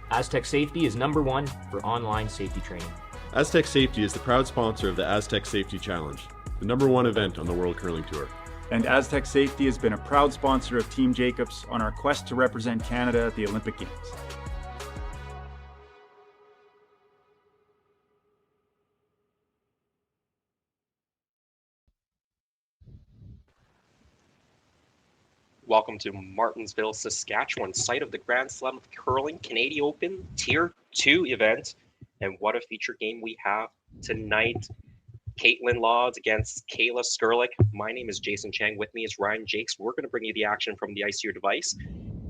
Aztec Safety is #1 for online safety training. Aztec Safety is the proud sponsor of the Aztec Safety Challenge, the #1 event on the World Curling Tour. And Aztec Safety has been a proud sponsor of Team Jacobs on our quest to represent Canada at the Olympic Games. Welcome to Martensville, Saskatchewan, site of the Grand Slam of Curling Canadian Open Tier 2 event. And what a feature game we have tonight. Kaitlyn Lodds against Kayla Skrlik. My name is Jason Chang. With me is Ryan Jakes. We're going to bring you the action from the ice to your device.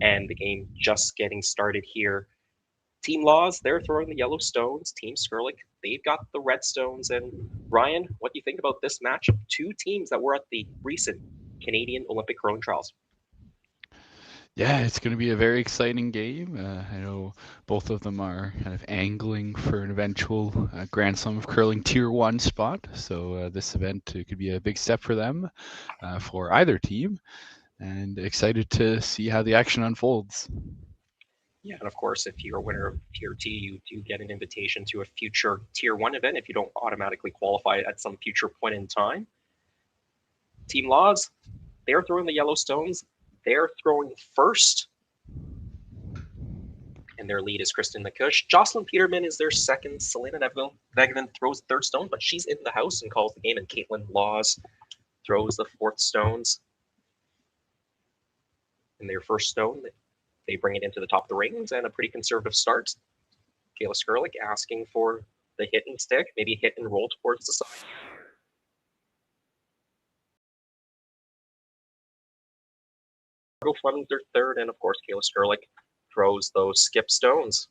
And the game just getting started here. Team Lodds, they're throwing the yellow stones. Team Skrlik, they've got the red stones. And Ryan, what do you think about this match of two teams that were at the recent Canadian Olympic Curling Trials? Yeah, it's going to be a very exciting game. I know both of them are kind of angling for an eventual Grand Slam of Curling Tier 1 spot. So this event could be a big step for them, for either team. And excited to see how the action unfolds. Yeah, and of course, if you're a winner of Tier 2, you do get an invitation to a future Tier 1 event if you don't automatically qualify at some future point in time. Team Lodds, they're throwing the yellow stones. They're throwing first. And their lead is Kristen Nakush. Jocelyn Peterman is their second. Selena Vegeman throws the third stone, but she's in the house and calls the game. And Kaitlyn Lodds throws the fourth stones. And their first stone, they bring it into the top of the rings and a pretty conservative start. Kayla Skrlik asking for the hit and stick, maybe hit and roll towards the side. Go Fleming's their third, and of course Kayla Skrlik throws those skip stones.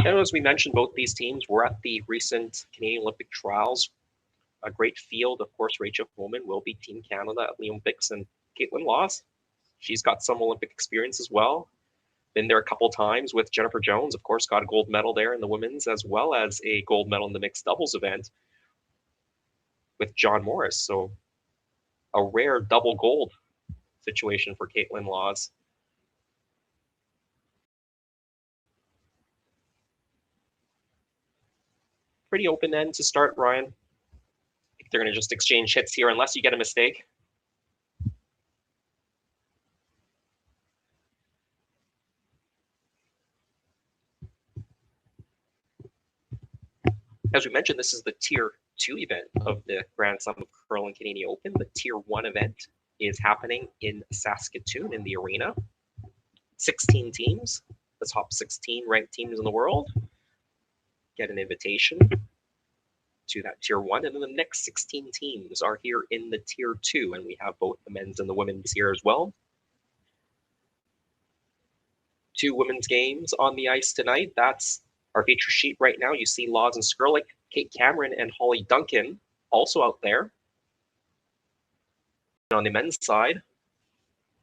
And as we mentioned, both these teams were at the recent Canadian Olympic trials. A great field, of course. Rachel Homan will be Team Canada at the Olympics, and Kaitlyn Lodds, she's got some Olympic experience as well. Been there a couple times with Jennifer Jones, of course, got a gold medal there in the women's, as well as a gold medal in the mixed doubles event with John Morris. So a rare double gold situation for Kaitlyn Lodds. Pretty open end to start, Ryan. I think they're going to just exchange hits here unless you get a mistake. As we mentioned, this is the Tier 2 event of the Grand Slam of Curling Canadian Open. The Tier 1 event is happening in Saskatchewan in the arena. 16 teams, the top 16 ranked teams in the world, get an invitation to that Tier 1. And then the next 16 teams are here in the Tier 2. And we have both the men's and the women's here as well. Two women's games on the ice tonight. That's our feature sheet right now. You see Lodds and Skrlik, Kate Cameron and Holly Duncan also out there. And on the men's side,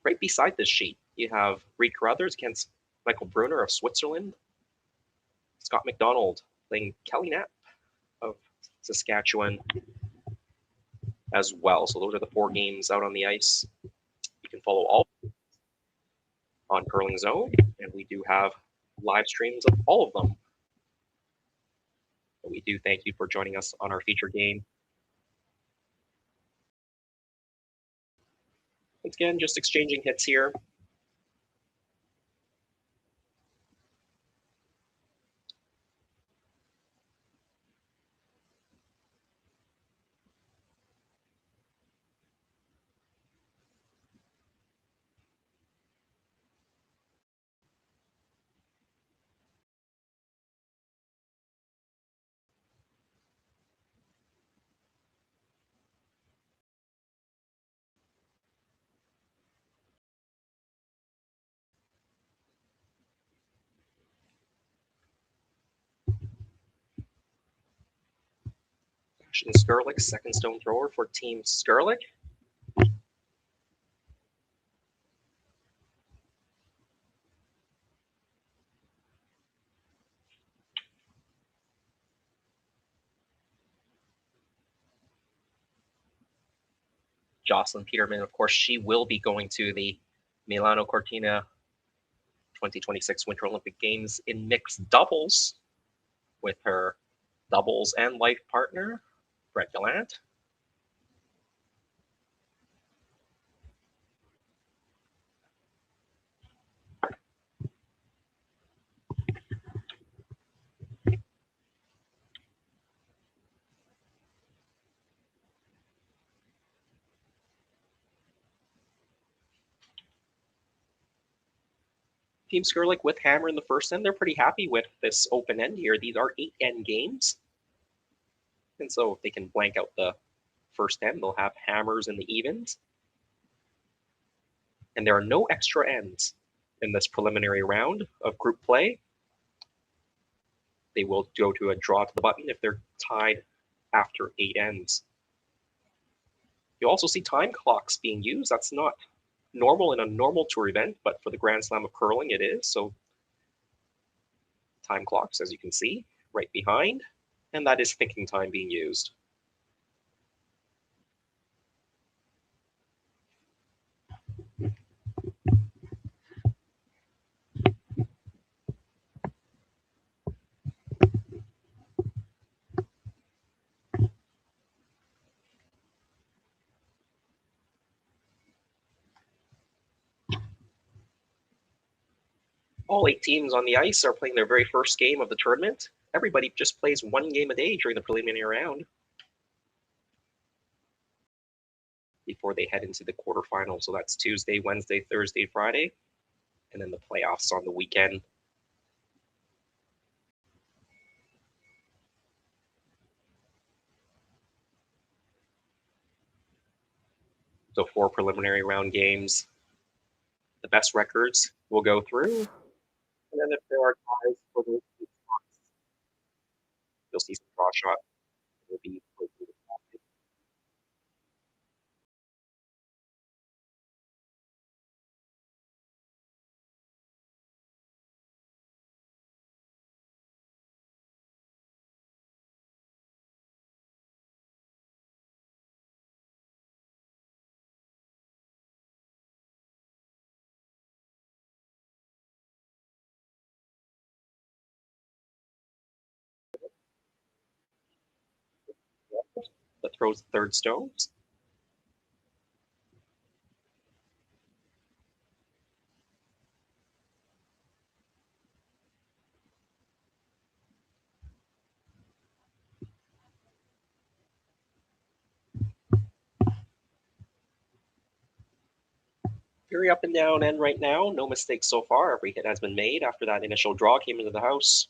right beside this sheet, you have Reid Carruthers against Michael Brunner of Switzerland. Scott McDonald playing Kelly Knapp of Saskatchewan as well. So those are the four games out on the ice. You can follow all on Curling Zone, and we do have live streams of all of them. We do thank you for joining us on our feature game. Once again, just exchanging hits here. Skrlik, second stone thrower for Team Skrlik. Jocelyn Peterman, of course, she will be going to the Milano Cortina 2026 Winter Olympic Games in mixed doubles with her doubles and life partner, Brett Gallant. Team Skrlik with hammer in the first end. They're pretty happy with this open end here. These are 8 end games. And so if they can blank out the first end, they'll have hammers in the evens. And there are no extra ends in this preliminary round of group play. They will go to a draw to the button if they're tied after 8 ends. You also see time clocks being used. That's not normal in a normal tour event, but for the Grand Slam of curling, it is. So time clocks, as you can see, right behind, and that is thinking time being used. All 8 teams on the ice are playing their very first game of the tournament. Everybody just plays 1 game a day during the preliminary round before they head into the quarterfinals. So that's Tuesday, Wednesday, Thursday, Friday, and then the playoffs on the weekend. So 4 preliminary round games. The best records will go through. And then if there are ties for those 2 spots, you'll see some draw shot. Will be that throws the third stones. Very up and down end right now. No mistakes so far. Every hit has been made after that initial draw came into the house.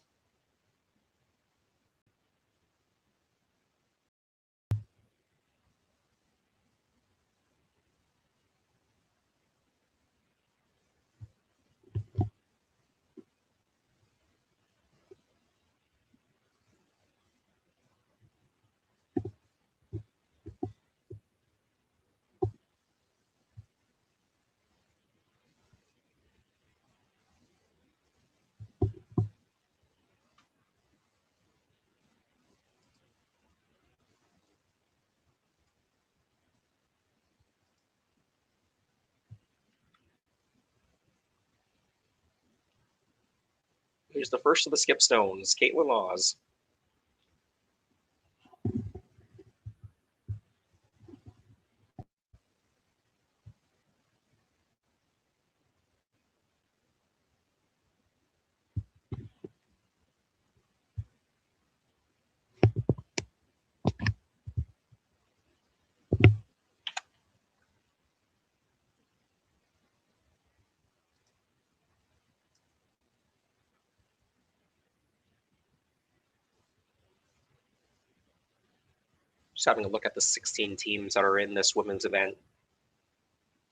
Here's the first of the skip stones, Kaitlyn Laws. Just having a look at the 16 teams that are in this women's event.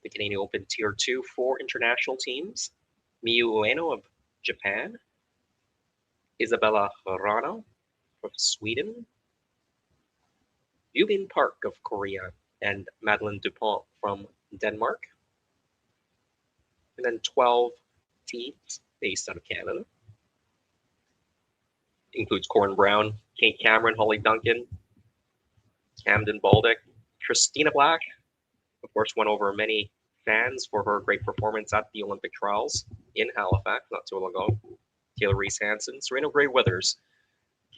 The Canadian Open Tier 2, 4 international teams. Miyu Ueno of Japan. Isabella Harano of Sweden. Yubin Park of Korea. And Madeleine Dupont from Denmark. And then 12 teams based out of Canada. Includes Corin Brown, Kate Cameron, Holly Duncan, Camden Baldick, Christina Black, of course, won over many fans for her great performance at the Olympic trials. in Halifax not too long ago. Taylor Reese-Hansen, Serena Gray-Withers,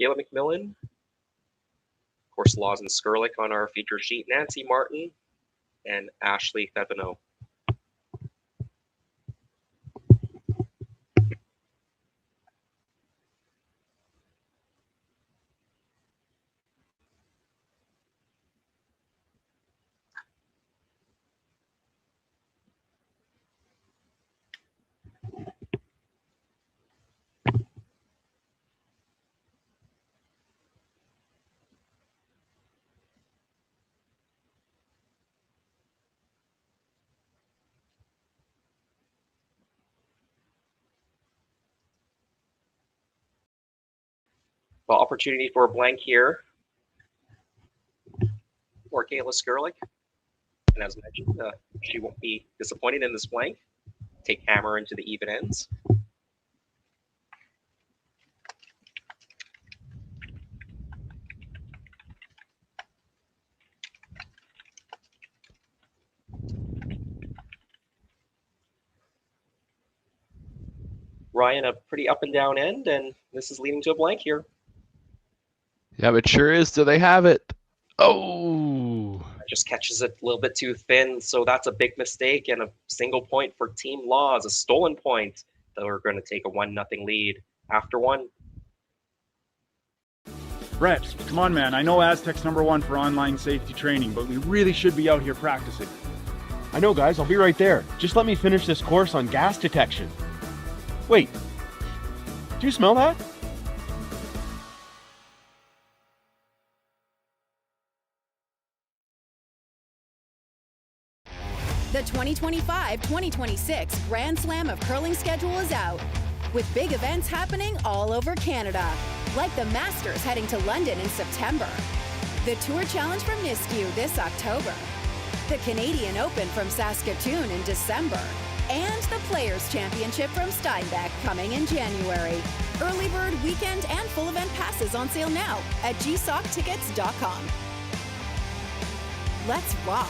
Kayla McMillan, of course, Lawson Skrlik on our feature sheet, Nancy Martin, and Ashley Thevenot. Well, opportunity for a blank here for Kayla Skrlik. And as mentioned, she won't be disappointed in this blank. Take hammer into the even ends. Ryan, a pretty up and down end, and this is leading to a blank here. Yeah, it sure is. Do they have it? Oh, Just catches it a little bit too thin, so that's a big mistake and a single point for Team Laws, a stolen point. They're going to take a 1-0 lead after one. Brett, come on, man. I know Aztec's #1 for online safety training, but we really should be out here practicing. I know, guys. I'll be right there. Just let me finish this course on gas detection. Wait. Do you smell that? The 2025-2026 Grand Slam of Curling schedule is out, with big events happening all over Canada, like the Masters heading to London in September, the Tour Challenge from Nisku this October, the Canadian Open from Saskatchewan in December, and the Players' Championship from Steinbach coming in January. Early bird weekend and full event passes on sale now at gsoctickets.com. Let's rock!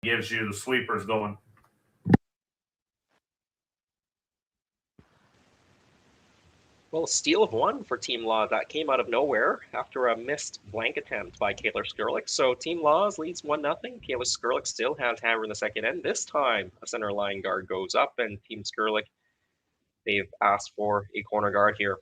Gives you the sweepers going. Well, a steal of one for Team Laws. That came out of nowhere after a missed blank attempt by Kayla Skrlik. So Team Laws leads 1-0. Kayla Skrlik still has hammer in the second end. This time, a center line guard goes up, and Team Skrlik, they've asked for a corner guard here.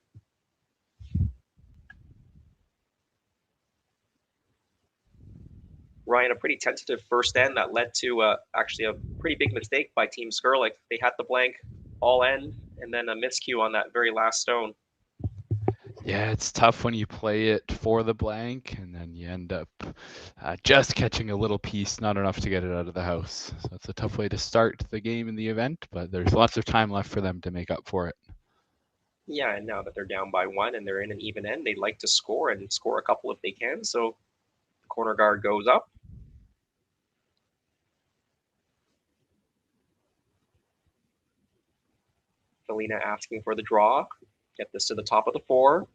Ryan, a pretty tentative first end that led to actually a pretty big mistake by Team Skrlik. They had the blank all end and then a miscue on that very last stone. yeah, it's tough when you play it for the blank and then you end up just catching a little piece, not enough to get it out of the house. So it's a tough way to start the game in the event, but there's lots of time left for them to make up for it. Yeah, and now that they're down by one and they're in an even end, they'd like to score and score a couple if they can. So the corner guard goes up. Felina asking for the draw. Get this to the top of the four.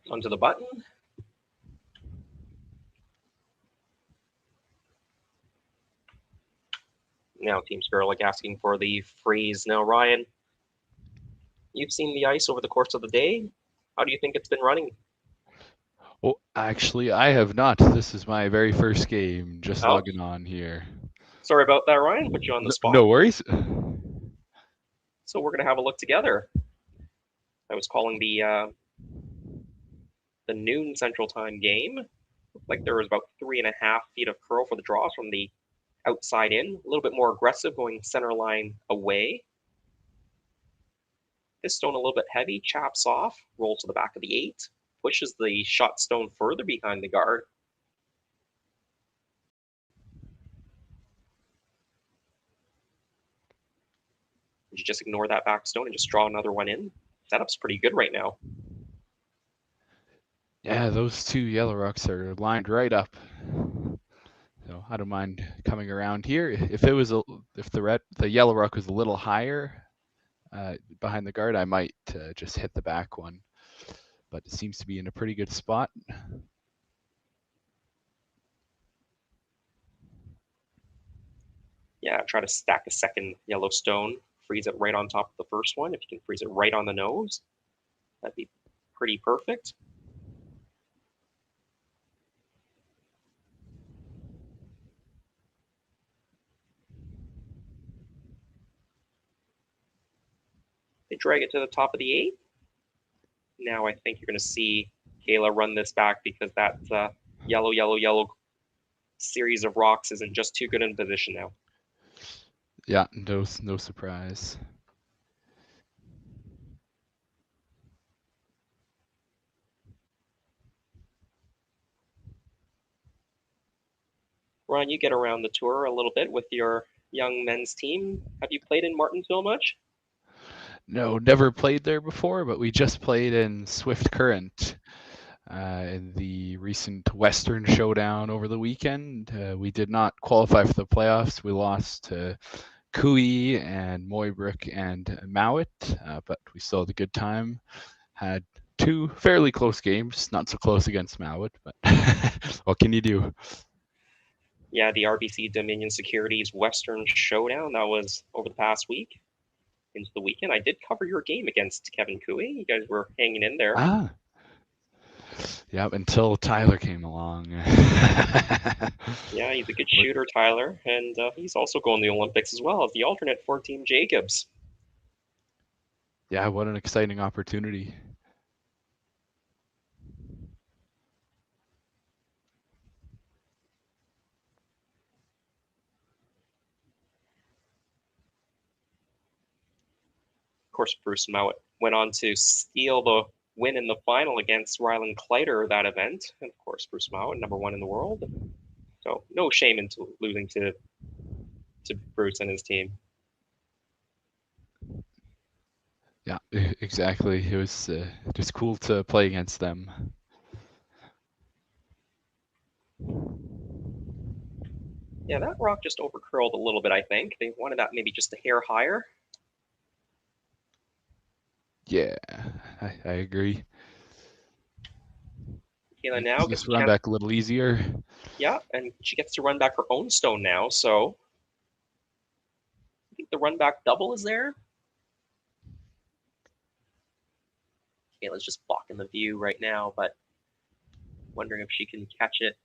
Onto the button. Now Team Skrlik asking for the freeze. Now, Ryan, you've seen the ice over the course of the day. How do you think it's been running? Oh, actually, I have not. This is my very first game, just Oh. logging on here. Sorry about that, Ryan. Put you on the spot. No worries. So we're going to have a look together. I was calling the noon Central Time game. Looked like there was about 3.5 feet of curl for the draws from the outside in, a little bit more aggressive, going center line away. This stone a little bit heavy, chaps off, rolls to the back of the 8, pushes the shot stone further behind the guard. You just ignore that back stone and just draw another one in. Setup's pretty good right now. Yeah, those two yellow rocks are lined right up. So I don't mind coming around here. If the yellow rock was a little higher behind the guard, I might just hit the back one. But it seems to be in a pretty good spot. Yeah, try to stack a second yellow stone. Freeze it right on top of the first one. If you can freeze it right on the nose, that'd be pretty perfect. They drag it to the top of the 8. Now I think you're going to see Kayla run this back because that yellow, yellow, yellow series of rocks isn't just too good in position now. Yeah, no surprise. Ron, you get around the tour a little bit with your young men's team. Have you played in Martensville much? No, never played there before, but we just played in Swift Current in the recent Western Showdown over the weekend. We did not qualify for the playoffs. We lost to Cooey and Moybrook and Mowat, but we still had a good time. Had 2 fairly close games, not so close against Mowat, but what can you do? Yeah, the RBC Dominion Securities Western Showdown, that was over the past week. Into the weekend, I did cover your game against Kevin Cooey. You guys were hanging in there. Yeah, until Tyler came along. Yeah, he's a good shooter, Tyler, and he's also going to the Olympics as well as the alternate for Team Jacobs. Yeah, what an exciting opportunity. Of course, Bruce Mowat went on to steal the win in the final against Rylan Kleider that event. And of course, Bruce Mowat, #1 in the world. So no shame into losing to Bruce and his team. Yeah, exactly. It was just cool to play against them. Yeah, that rock just overcurled a little bit, I think. They wanted that maybe just a hair higher. Yeah, I agree. Kayla now gets to run back a little easier. Yeah, and she gets to run back her own stone now, so I think the run back double is there. Kayla's just blocking the view right now, but wondering if she can catch it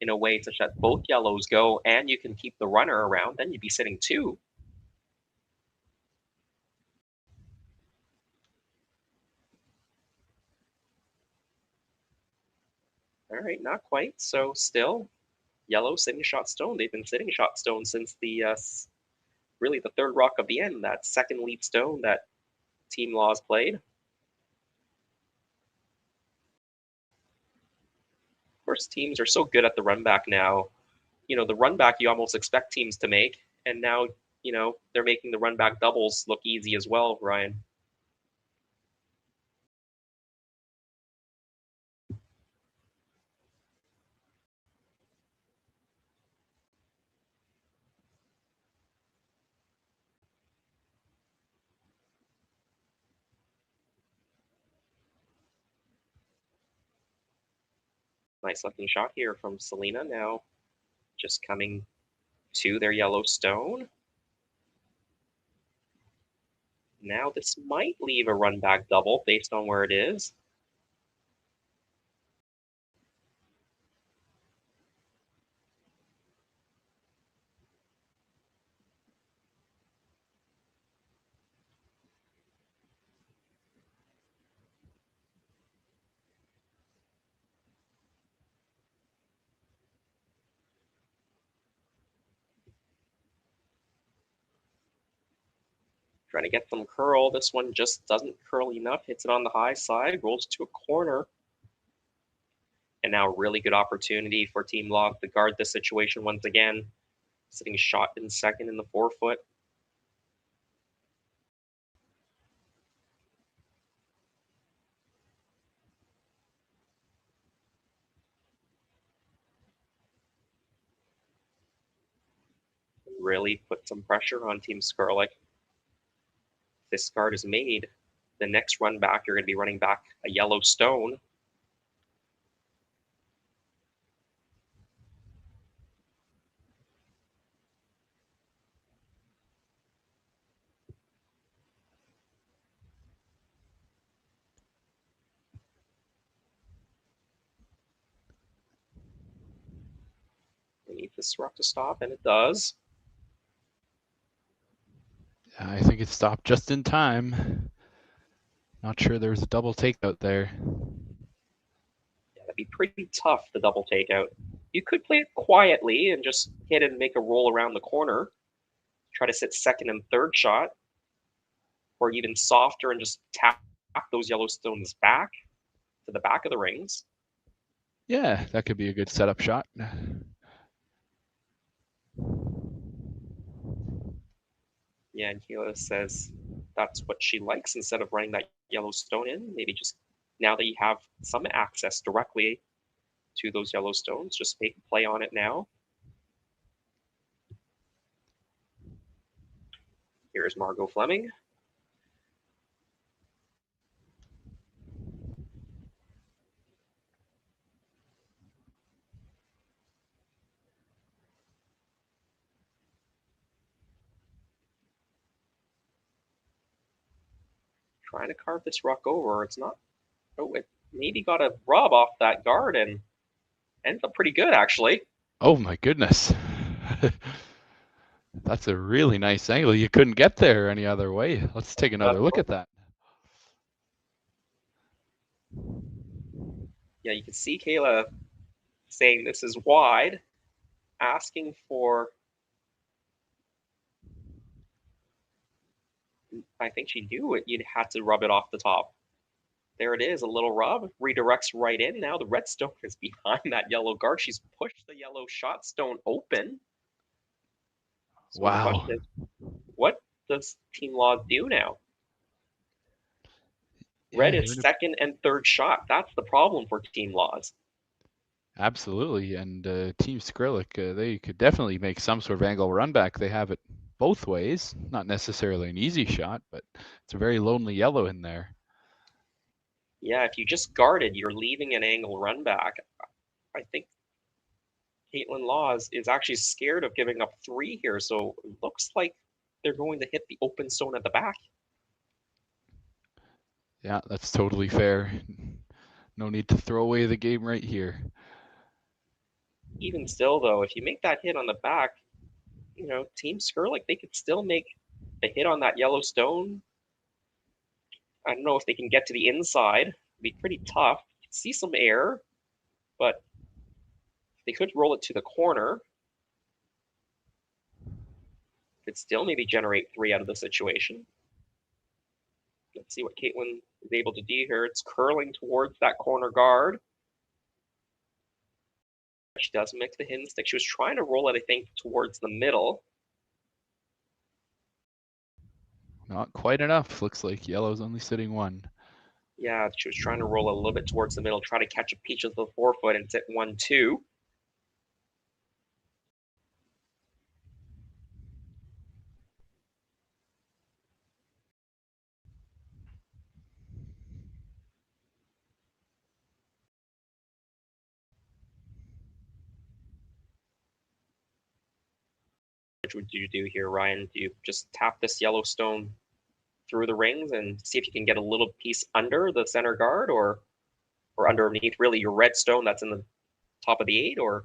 in a way such that both yellows go and you can keep the runner around, then you'd be sitting 2. All right, not quite. So still, yellow sitting shot stone. They've been sitting shot stone since the really the third rock of the end, that second lead stone that Team Laws played. Of course, teams are so good at the run back now. You know, the run back you almost expect teams to make, and now, you know, they're making the run back doubles look easy as well, Ryan. Nice looking shot here from Selena now, just coming to their yellow stone. Now this might leave a run back double based on where it is. Trying to get some curl. This one just doesn't curl enough. Hits it on the high side, rolls to a corner. And now a really good opportunity for Team Log to guard this situation once again. Sitting shot in second in the 4-foot. Really put some pressure on Team Skrlik. This guard is made. The next run back, you're going to be running back a yellow stone. We need this rock to stop, and it does. I think it stopped just in time. Not sure there was a double takeout there. Yeah, that'd be pretty tough, the double takeout. You could play it quietly and just hit and make a roll around the corner. Try to sit second and third shot. Or even softer and just tap those yellow stones back to the back of the rings. Yeah, that could be a good setup shot. Yeah, and Kayla says that's what she likes instead of running that yellow stone in. Maybe just now that you have some access directly to those yellow stones, just make a play on it now. Here's Margot Fleming. Trying to carve this ruck over. It's not. Oh, it maybe got a rub off that guard and ends up pretty good, actually. Oh my goodness. That's a really nice angle. You couldn't get there any other way. Let's take another look at that. Yeah, you can see Kayla saying this is wide, asking for, I think she knew it. You'd have to rub it off the top. There it is, a little rub, redirects right in. Now the red stone is behind that yellow guard. She's pushed the yellow shot stone open. So wow. What does Team Law do now? Red is second and third shot. That's the problem for Team Laws. Absolutely, and Team Skrlik, they could definitely make some sort of angle run back. They have it both ways, not necessarily an easy shot, but it's a very lonely yellow in there. Yeah, if you just guarded, you're leaving an angle run back. I think Kaitlyn Laws is actually scared of giving up 3 here, so it looks like they're going to hit the open stone at the back. Yeah, that's totally fair. No need to throw away the game right here. Even still, though, if you make that hit on the back, you know, Team Skrlik, they could still make a hit on that yellow stone. I don't know if they can get to the inside. It'd be pretty tough. You can see some air, but they could roll it to the corner. Could still maybe generate 3 out of the situation. Let's see what Kaitlyn is able to do here. It's curling towards that corner guard. She does mix the hidden stick. She was trying to roll it, I think, towards the middle. Not quite enough. Looks like yellow's only sitting 1. Yeah, she was trying to roll a little bit towards the middle, try to catch a peach of the 4-foot and sit 1-2. What would you do here, Ryan? Do you just tap this yellow stone through the rings and see if you can get a little piece under the center guard or underneath really your red stone that's in the top of the 8, or?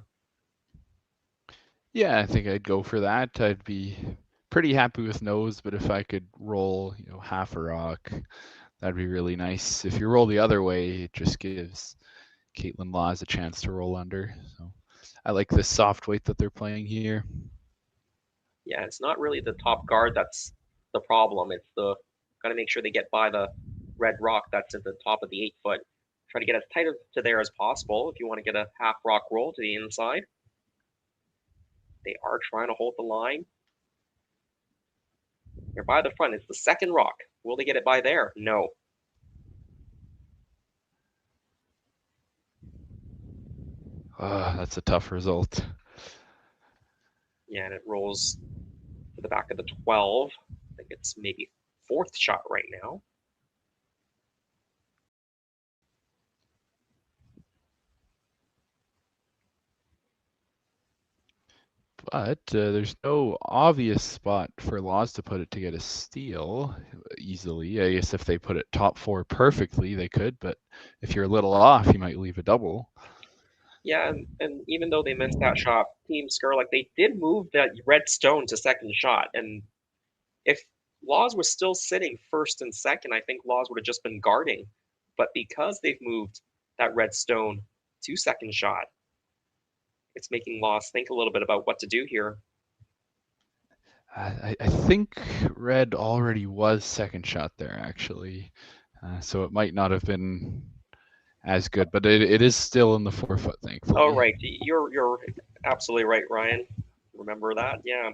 Yeah, I think I'd go for that. I'd be pretty happy with nose, but if I could roll, you know, half a rock, that'd be really nice. If you roll the other way, it just gives Kaitlyn Laws a chance to roll under. So I like this soft weight that they're playing here. Yeah, it's not really the top guard that's the problem. It's got to make sure they get by the red rock that's at the top of the 8 foot. Try to get as tight to there as possible if you want to get a half rock roll to the inside. They are trying to hold the line. They're by the front. It's the second rock. Will they get it by there? No. That's a tough result. Yeah, and it rolls to the back of the 12. I think it's maybe 4th shot right now. But there's no obvious spot for Laws to put it to get a steal easily. I guess if they put it top 4 perfectly, they could. But if you're a little off, you might leave a double. Yeah, and even though they missed that shot, Team Skrlik, they did move that red stone to second shot. And if Laws was still sitting first and second, I think Laws would have just been guarding. But because they've moved that red stone to second shot, it's making Laws think a little bit about what to do here. I think red already was second shot there, actually. So it might not have been as good, but it is still in the 4 foot, thankfully. Oh, right. You're absolutely right, Ryan. Remember that? Yeah.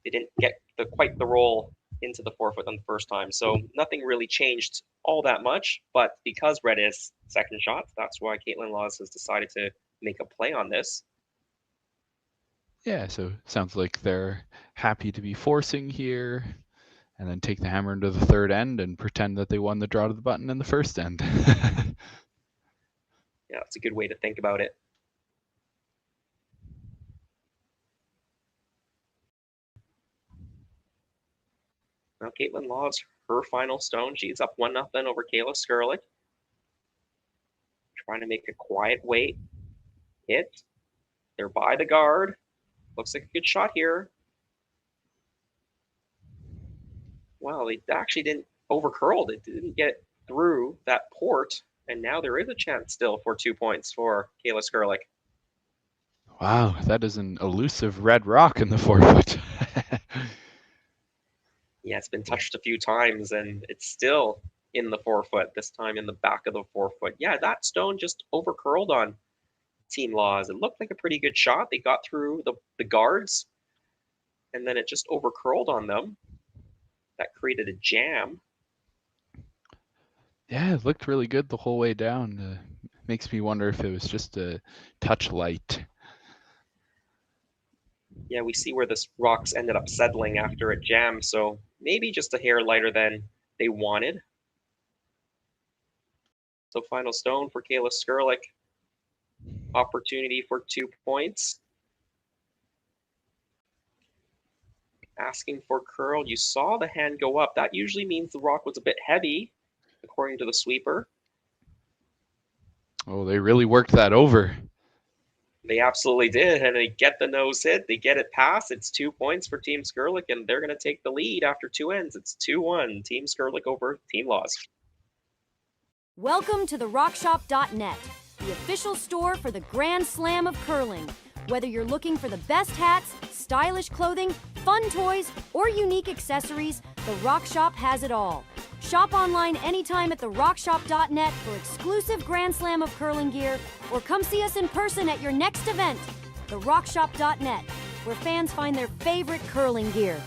They didn't get quite the roll into the 4 foot on the first time. So nothing really changed all that much. But because red is second shot, that's why Kaitlyn Laws has decided to make a play on this. Yeah, so sounds like they're happy to be forcing here and then take the hammer into the third end and pretend that they won the draw to the button in the first end. Yeah, it's a good way to think about it. Now Kaitlyn Laws, her final stone. She's up 1-0 over Kayla Skrlik. Trying to make a quiet wait. Hit. They're by the guard. Looks like a good shot here. Well, they actually didn't overcurl. It didn't get through that port. And now there is a chance still for 2 points for Kayla Skrlik. Wow, that is an elusive red rock in the 4 foot. Yeah, it's been touched a few times, and it's still in the 4 foot, this time in the back of the 4 foot. Yeah, that stone just overcurled on Team Laws. It looked like a pretty good shot. They got through the guards, and then it just overcurled on them. That created a jam. Yeah, it looked really good the whole way down. Makes me wonder if it was just a touch light. Yeah, we see where this rocks ended up settling after it jammed, so maybe just a hair lighter than they wanted. So final stone for Kayla Skrlik. Opportunity for 2 points. Asking for curl. You saw the hand go up. That usually means the rock was a bit heavy, according to the sweeper. Oh, they really worked that over. They absolutely did, and they get the nose hit. They get it past. It's 2 points for Team Skrlik, and they're going to take the lead after 2 ends. It's 2-1. Team Skrlik over Team Laws. Welcome to the rockshop.net, the official store for the Grand Slam of curling. Whether you're looking for the best hats, stylish clothing, fun toys, or unique accessories, the Rock Shop has it all. Shop online anytime at therockshop.net for exclusive Grand Slam of curling gear, or come see us in person at your next event. Therockshop.net, where fans find their favorite curling gear.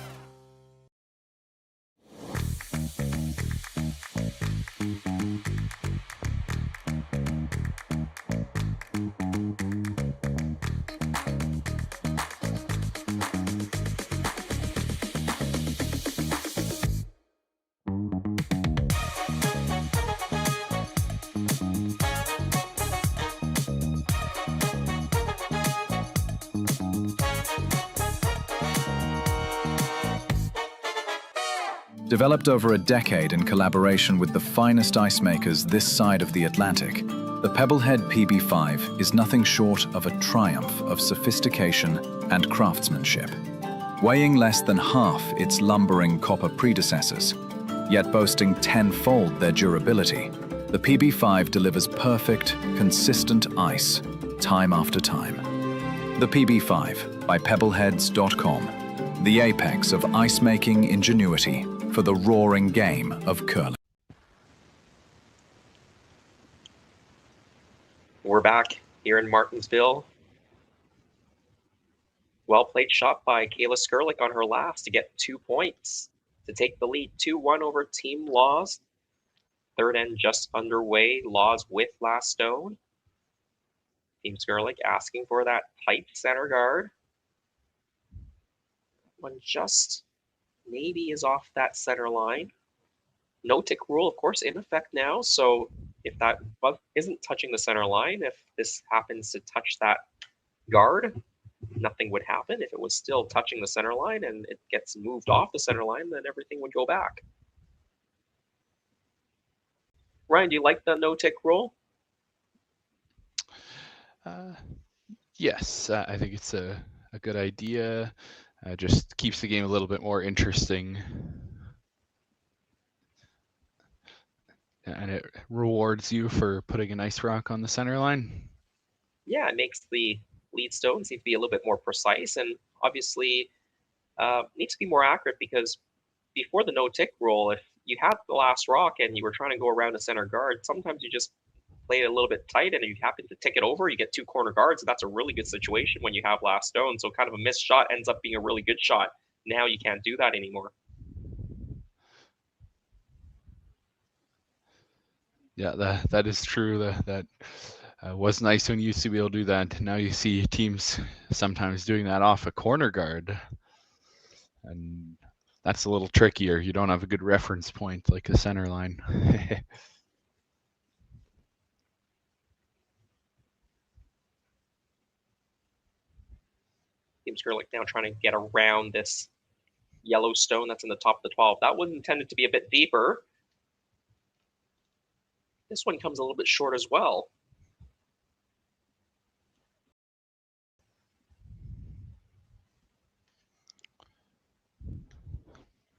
Developed over a decade in collaboration with the finest ice makers this side of the Atlantic, the Pebblehead PB5 is nothing short of a triumph of sophistication and craftsmanship. Weighing less than half its lumbering copper predecessors, yet boasting tenfold their durability, the PB5 delivers perfect, consistent ice, time after time. The PB5 by Pebbleheads.com. the apex of ice-making ingenuity for the roaring game of curling. We're back here in Martensville. Well played shot by Kayla Skrlik on her last to get 2 points to take the lead 2-1 over Team Laws. Third end just underway. Laws with last stone. Team Skrlik asking for that tight center guard. One just maybe is off that center line. No tick rule, of course, in effect now. So if that isn't touching the center line, if this happens to touch that guard, nothing would happen. If it was still touching the center line and it gets moved off the center line, then everything would go back. Ryan, do you like the no tick rule? Yes, I think it's a good idea. Just keeps the game a little bit more interesting. And it rewards you for putting a nice rock on the center line. Yeah, it makes the lead stone seem to be a little bit more precise, and obviously needs to be more accurate, because before the no tick rule, if you had the last rock and you were trying to go around a center guard, sometimes you just play it a little bit tight, and if you happen to tick it over, you get 2 corner guards. That's a really good situation when you have last stone. So kind of a missed shot ends up being a really good shot. Now you can't do that anymore. Yeah, that is true. That was nice when you used to be able to do that. Now you see teams sometimes doing that off a corner guard, and that's a little trickier. You don't have a good reference point like the center line. Team Skrlik now trying to get around this yellow stone that's in the top of the 12. That was intended to be a bit deeper. This one comes a little bit short as well.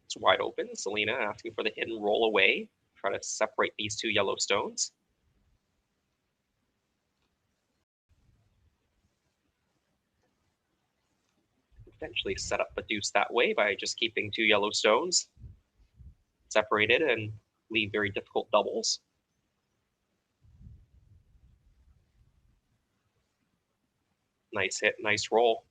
It's wide open. Selena asking for the hidden roll away. Try to separate these 2 yellow stones. Potentially set up a deuce that way by just keeping 2 yellow stones separated and leave very difficult doubles. Nice hit, nice roll.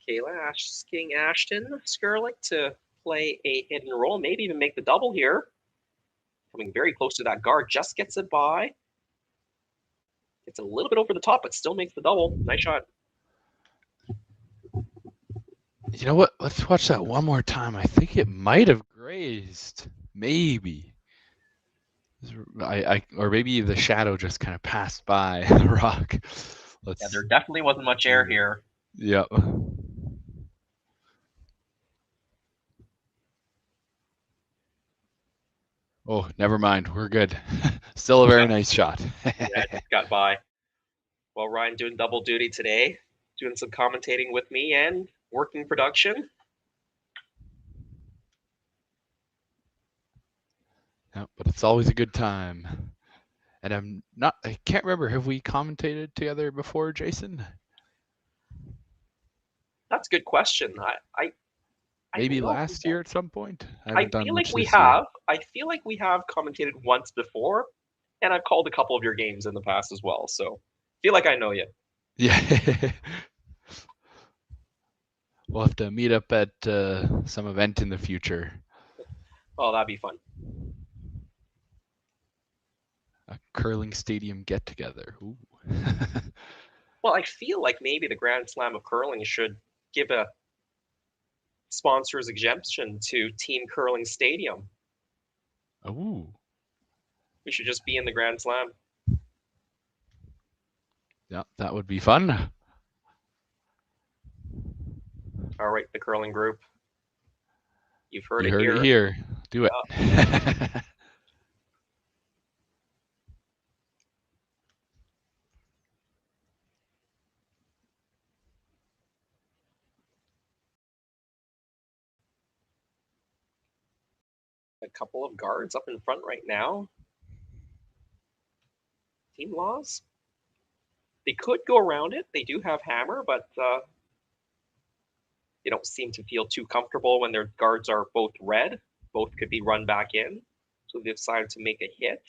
Kayla asking Ashton Skrlik to play a hidden roll, maybe even make the double here. Coming very close to that guard, just gets it by. It's a little bit over the top, but still makes the double. Nice shot. You know what? Let's watch that one more time. I think it might have grazed. Maybe. Or maybe the shadow just kind of passed by the rock. Yeah, there definitely wasn't much air here. Yep. Oh, never mind. We're good. Still a very nice shot. Yeah, it got by. Well, Ryan doing double duty today, doing some commentating with me and working production. Yeah, but it's always a good time. And I can't remember, have we commentated together before, Jason? That's a good question. Maybe last year at some point? I feel like we have. I feel like we have commentated once before, and I've called a couple of your games in the past as well. So I feel like I know you. Yeah. We'll have to meet up at some event in the future. Oh, that'd be fun. A curling stadium get together. Ooh. Well, I feel like maybe the Grand Slam of Curling should give a sponsor's exemption to Team Curling Stadium. Ooh. We should just be in the Grand Slam. Yeah, that would be fun. All right, the curling group. You've heard You it heard here. it here. Do it. A couple of guards up in front right now. Team Laws. They could go around it. They do have hammer, but they don't seem to feel too comfortable when their guards are both red. Both could be run back in. So they decided to make a hit.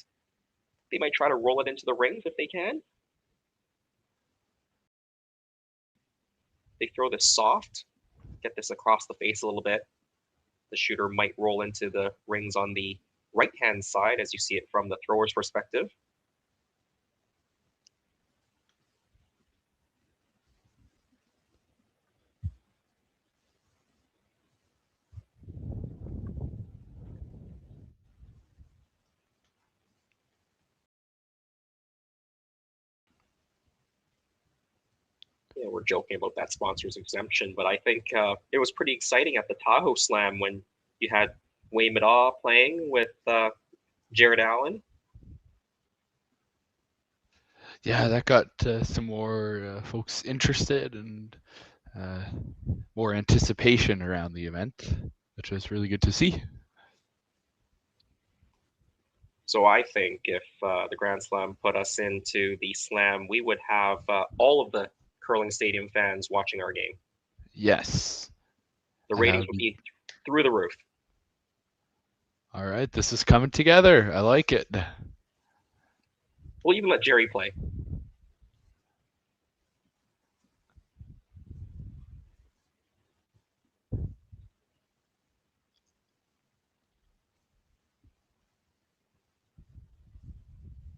They might try to roll it into the rings if they can. They throw this soft, get this across the face a little bit. The shooter might roll into the rings on the right-hand side as you see it from the thrower's perspective. Yeah, we're joking about that sponsor's exemption, but I think it was pretty exciting at the Tahoe Slam when you had Wayne Madaw playing with Jared Allen. Yeah, that got some more folks interested and more anticipation around the event, which was really good to see. So I think if the Grand Slam put us into the Slam, we would have all of the curling stadium fans watching our game. Yes. The ratings would be through the roof. All right, this is coming together. I like it. We'll even let Jerry play.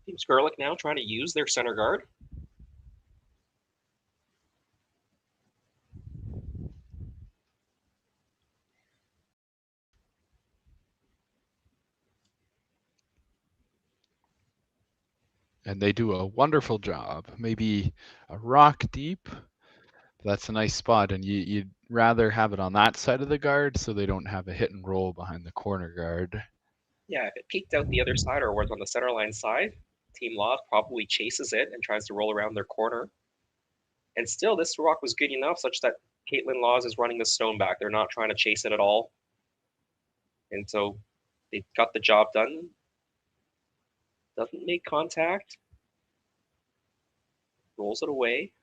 Team Skrlik now trying to use their center guard. And they do a wonderful job. Maybe a rock deep. That's a nice spot, and you'd rather have it on that side of the guard so they don't have a hit and roll behind the corner guard. Yeah, if it peeked out the other side or was on the center line side, Team Law probably chases it and tries to roll around their corner. And still, this rock was good enough such that Kaitlyn Laws is running the stone back. They're not trying to chase it at all. And so they got the job done. Doesn't make contact. Rolls it away.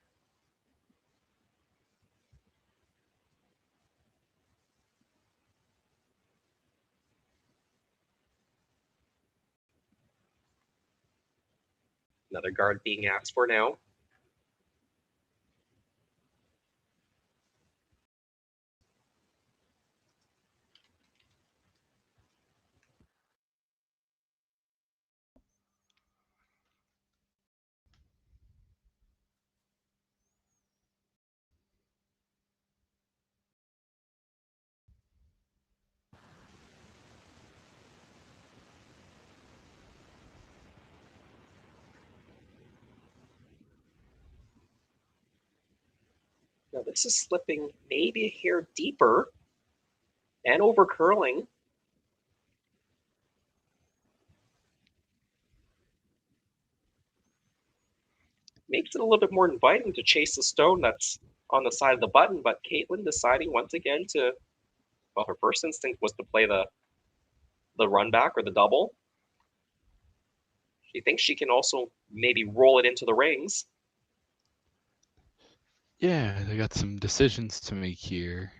Another guard being asked for now. Now this is slipping maybe a hair deeper and over curling. Makes it a little bit more inviting to chase the stone that's on the side of the button, but Kaitlyn deciding once again to, well, her first instinct was to play the run back or the double. She thinks she can also maybe roll it into the rings. Yeah, they got some decisions to make here.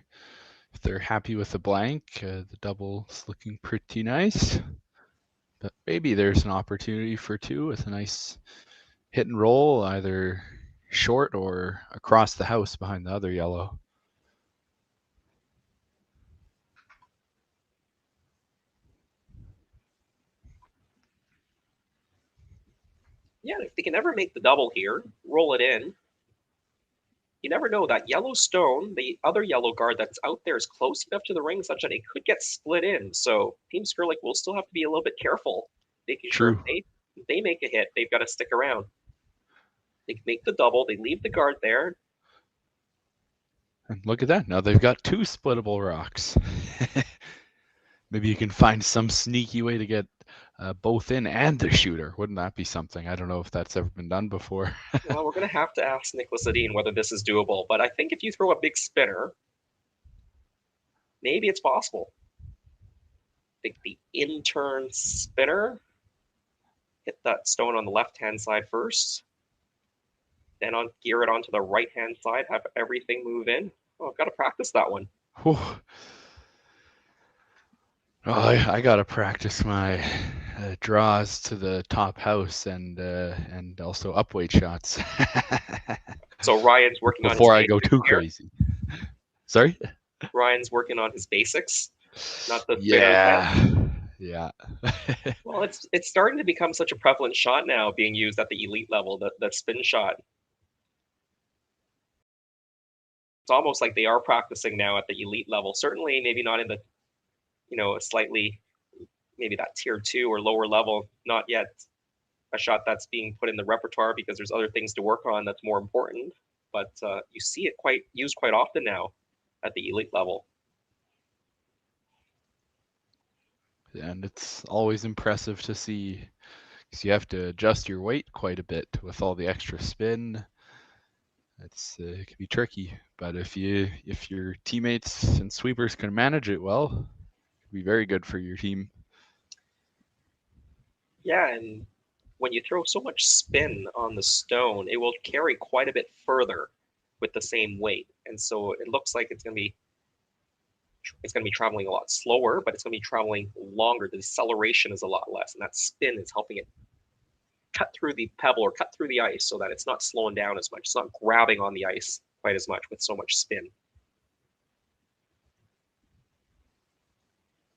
If they're happy with the blank, the double's looking pretty nice. But maybe there's an opportunity for two with a nice hit and roll, either short or across the house behind the other yellow. Yeah, if they can ever make the double here, roll it in. You never know. That yellow stone, the other yellow guard that's out there is close enough to the ring such that it could get split in. So Team Skrlik will still have to be a little bit careful, making sure if they make a hit, they've got to stick around. They make the double. They leave the guard there. And look at that. Now they've got 2 splittable rocks. Maybe you can find some sneaky way to get both in and the shooter. Wouldn't that be something? I don't know if that's ever been done before. Well, we're going to have to ask Nicholas Adine whether this is doable. But I think if you throw a big spinner, maybe it's possible. I think the in-turn spinner, hit that stone on the left-hand side first. Then gear it onto the right-hand side, have everything move in. Oh, I've got to practice that one. Whew. Oh, I got to practice my draws to the top house and also upweight shots. So Ryan's working on his before I go too here. crazy. Sorry? Ryan's working on his basics, not the Yeah. Well, it's starting to become such a prevalent shot now, being used at the elite level, that spin shot. It's almost like they are practicing now at the elite level. Certainly, maybe not in the, slightly, maybe that tier 2 or lower level. Not yet a shot that's being put in the repertoire because there's other things to work on that's more important. But you see it used quite often now at the elite level. And it's always impressive to see, because you have to adjust your weight quite a bit with all the extra spin. It can be tricky, but if your teammates and sweepers can manage it well, it can be very good for your team. Yeah, and when you throw so much spin on the stone, it will carry quite a bit further with the same weight, and so it looks like it's going to be traveling a lot slower, but it's going to be traveling longer. The deceleration is a lot less, and that spin is helping it cut through the pebble or cut through the ice so that it's not slowing down as much. It's not grabbing on the ice quite as much with so much spin.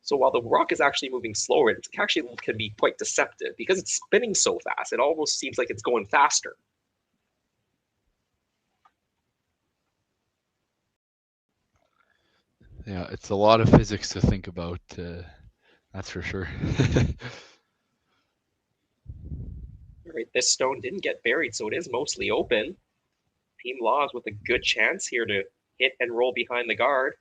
So while the rock is actually moving slower, it actually can be quite deceptive because it's spinning so fast. It almost seems like it's going faster. Yeah, it's a lot of physics to think about, that's for sure. All right, this stone didn't get buried, so it is mostly open. Team Laws with a good chance here to hit and roll behind the guard.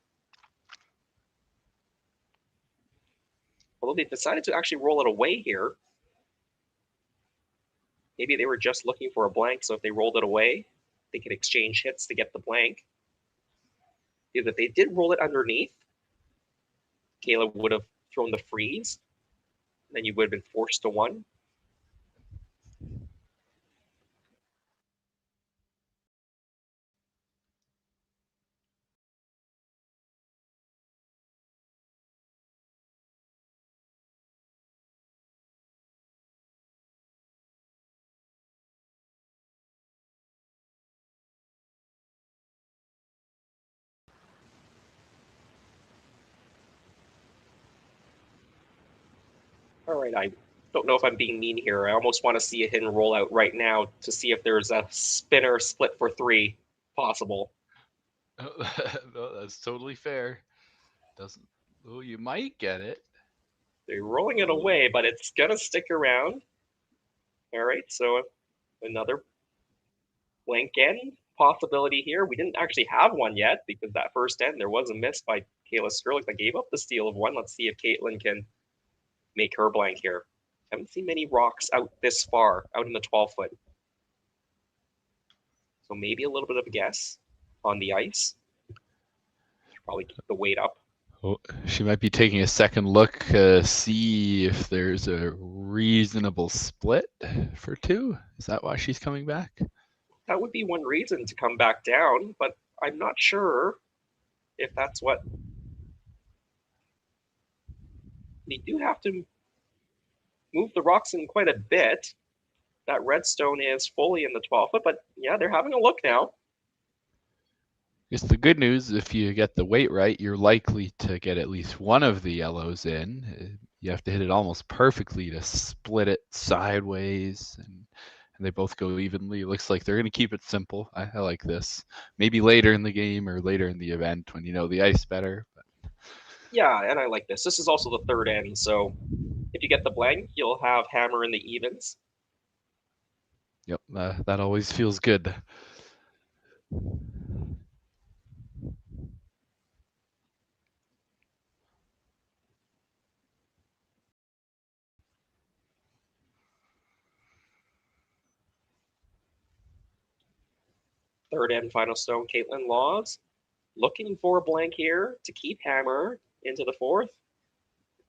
Although they decided to actually roll it away here. Maybe they were just looking for a blank, so if they rolled it away, they could exchange hits to get the blank. If they did roll it underneath, Kayla would have thrown the freeze. Then you would have been forced to 1. All right, I don't know if I'm being mean here. I almost want to see a hidden rollout right now to see if there's a spinner split for 3 possible. No, that's totally fair. You might get it. They're rolling it away, but it's gonna stick around. All right, so another blank end possibility here. We didn't actually have one yet because that first end there was a miss by Kayla Skrlik that gave up the steal of 1. Let's see if Kaitlyn can make her blank here. Haven't seen many rocks out this far, out in the 12-foot. So maybe a little bit of a guess on the ice. Should probably keep the weight up. Oh, she might be taking a second look, see if there's a reasonable split for 2. Is that why she's coming back? That would be one reason to come back down, but I'm not sure if that's what. They do have to move the rocks in quite a bit. That redstone is fully in the 12-foot, but yeah, they're having a look now. It's the good news, if you get the weight right, you're likely to get at least one of the yellows in. You have to hit it almost perfectly to split it sideways, and they both go evenly. It looks like they're going to keep it simple. I like this. Maybe later in the game or later in the event when you know the ice better. But yeah, and I like this. This is also the 3rd end, so if you get the blank, you'll have hammer in the evens. Yep, that always feels good. Third and final stone, Kaitlyn Laws. Looking for a blank here to keep hammer into the fourth.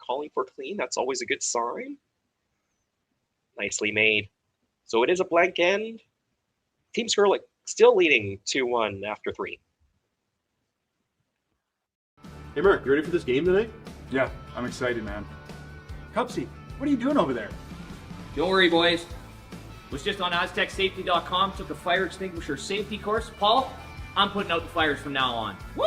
Calling for clean, that's always a good sign. Nicely made. So it is a blank end. Team Skrlik still leading 2-1 after 3. Hey Mark, you ready for this game tonight? Yeah, I'm excited, man. Cupsy, what are you doing over there? Don't worry, boys. Was just on AztecSafety.com, took a fire extinguisher safety course. Paul, I'm putting out the fires from now on. Woo!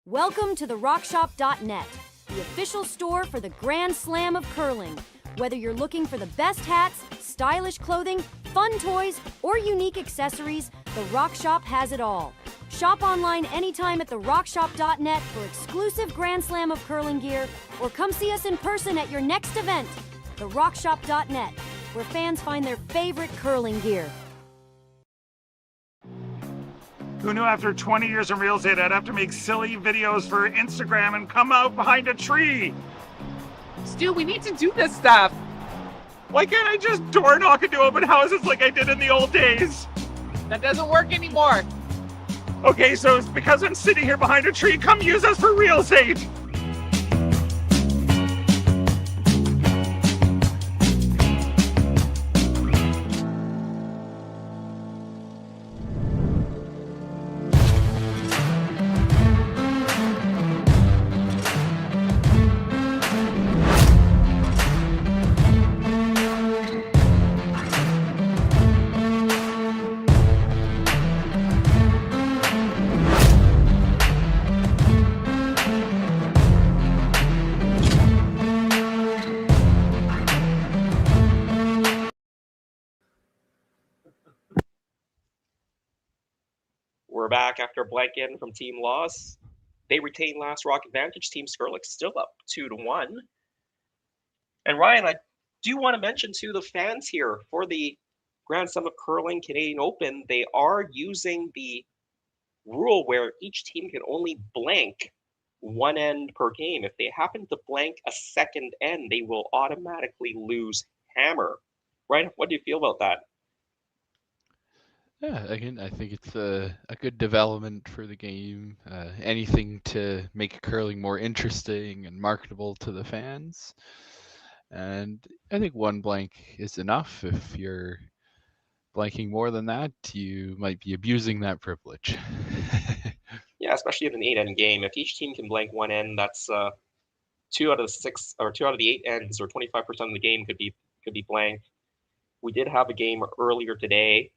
Welcome to the RockShop.net, the official store for the Grand Slam of Curling. Whether you're looking for the best hats, stylish clothing, fun toys, or unique accessories, the Rock Shop has it all. Shop online anytime at therockshop.net for exclusive Grand Slam of Curling gear, or come see us in person at your next event. Therockshop.net, where fans find their favorite curling gear. Who knew after 20 years in real estate I'd have to make silly videos for Instagram and come out behind a tree? Stu, we need to do this stuff. Why can't I just door knock into open houses like I did in the old days? That doesn't work anymore. Okay, so it's because I'm sitting here behind a tree. Come use us for real estate. We're back after a blank in from Team Loss. They retain last rock advantage. Team Skrlik still up 2-1. And Ryan, I do want to mention to the fans here for the Grand Slam of Curling Canadian Open, they are using the rule where each team can only blank one end per game. If they happen to blank a second end, they will automatically lose hammer. Ryan, what do you feel about that? Yeah, again, I think it's a good development for the game. Anything to make curling more interesting and marketable to the fans. And I think one blank is enough. If you're blanking more than that, you might be abusing that privilege. Yeah, especially in an 8-end game. If each team can blank one end, that's 2 out of the 8 ends, or 25% of the game could be blanked. We did have a game earlier today.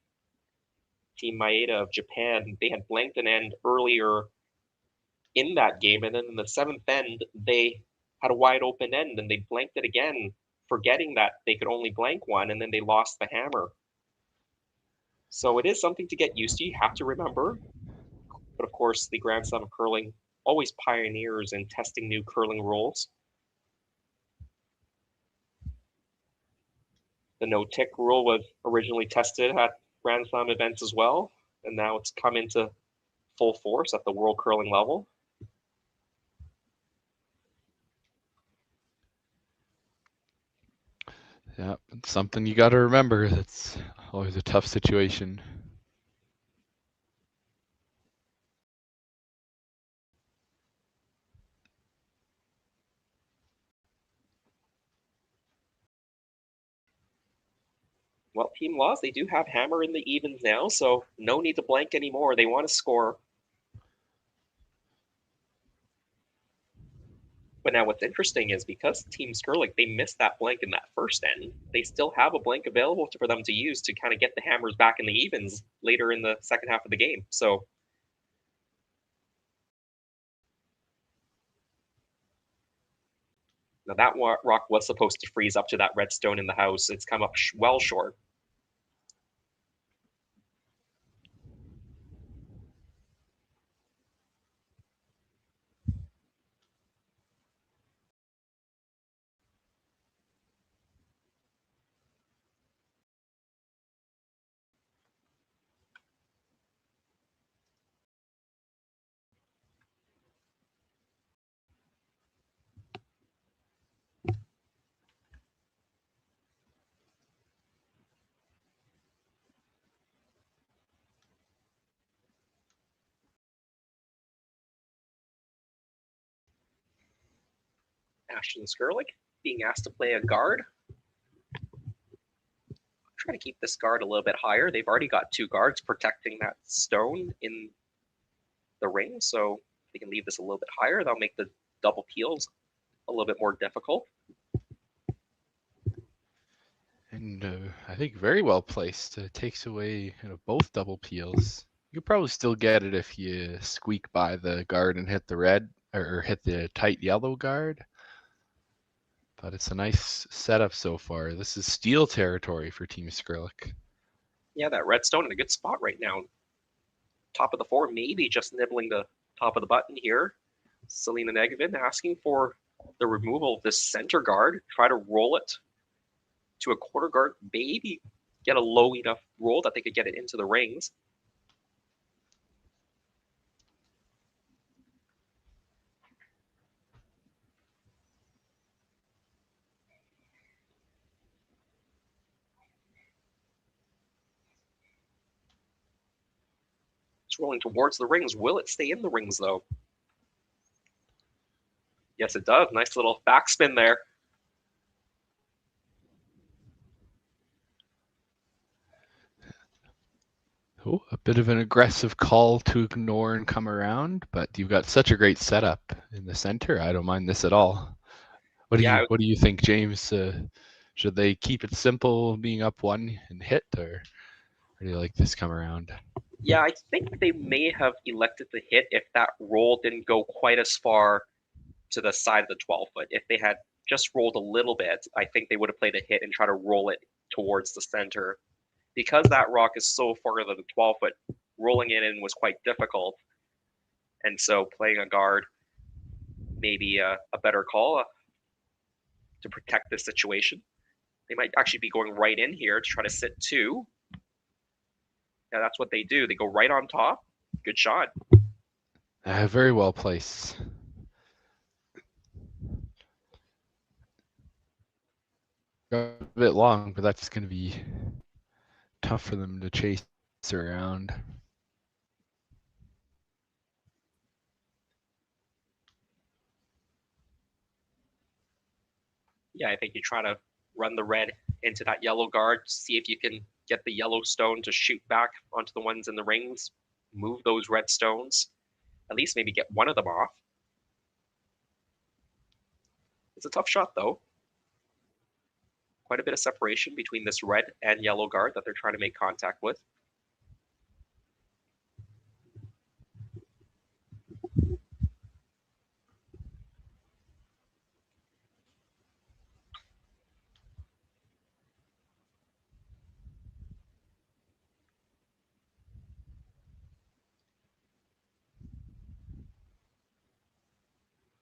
Team Maeda of Japan, they had blanked an end earlier in that game, and then in the 7th end, they had a wide open end, and they blanked it again, forgetting that they could only blank one, and then they lost the hammer. So it is something to get used to. You have to remember. But of course, the Grand Slam of Curling always pioneers in testing new curling rules. The no-tick rule was originally tested at Grand Slam events as well, and now it's come into full force at the world curling level. Yeah, it's something you got to remember. That's always a tough situation. Well, Team Laws, they do have hammer in the evens now, so no need to blank anymore. They want to score. But now what's interesting is because Team Skrlik, they missed that blank in that first end, they still have a blank available for them to use to kind of get the hammers back in the evens later in the second half of the game. So now that rock was supposed to freeze up to that redstone in the house. It's come up well short. Ashton Skrlik being asked to play a guard. Try to keep this guard a little bit higher. They've already got 2 guards protecting that stone in the ring, so if they can leave this a little bit higher, that'll make the double peels a little bit more difficult. And I think very well placed. Takes away both double peels. You could probably still get it if you squeak by the guard and hit the red or hit the tight yellow guard. But it's a nice setup so far. This is steal territory for Team Skrlik. Yeah, that redstone in a good spot right now. Top of the 4, maybe just nibbling the top of the button here. Selena Negevin asking for the removal of this center guard. Try to roll it to a quarter guard, maybe get a low enough roll that they could get it into the rings. It's rolling towards the rings. Will it stay in the rings, though? Yes, it does. Nice little backspin there. Oh, a bit of an aggressive call to ignore and come around, but you've got such a great setup in the center. I don't mind this at all. What do you think, James? Should they keep it simple, being up 1 and hit, or do you like this come around? Yeah, I think they may have elected to hit if that roll didn't go quite as far to the side of the 12-foot. If they had just rolled a little bit, I think they would have played a hit and try to roll it towards the center. Because that rock is so far to the 12-foot, rolling it in was quite difficult. And so playing a guard may be a better call to protect this situation. They might actually be going right in here to try to sit 2. Yeah, that's what they do. They go right on top. Good shot. Very well placed. A bit long, but that's going to be tough for them to chase around. Yeah, I think you try to run the red into that yellow guard, see if you can get the yellow stone to shoot back onto the ones in the rings, move those red stones, at least maybe get one of them off. It's a tough shot, though. Quite a bit of separation between this red and yellow guard that they're trying to make contact with.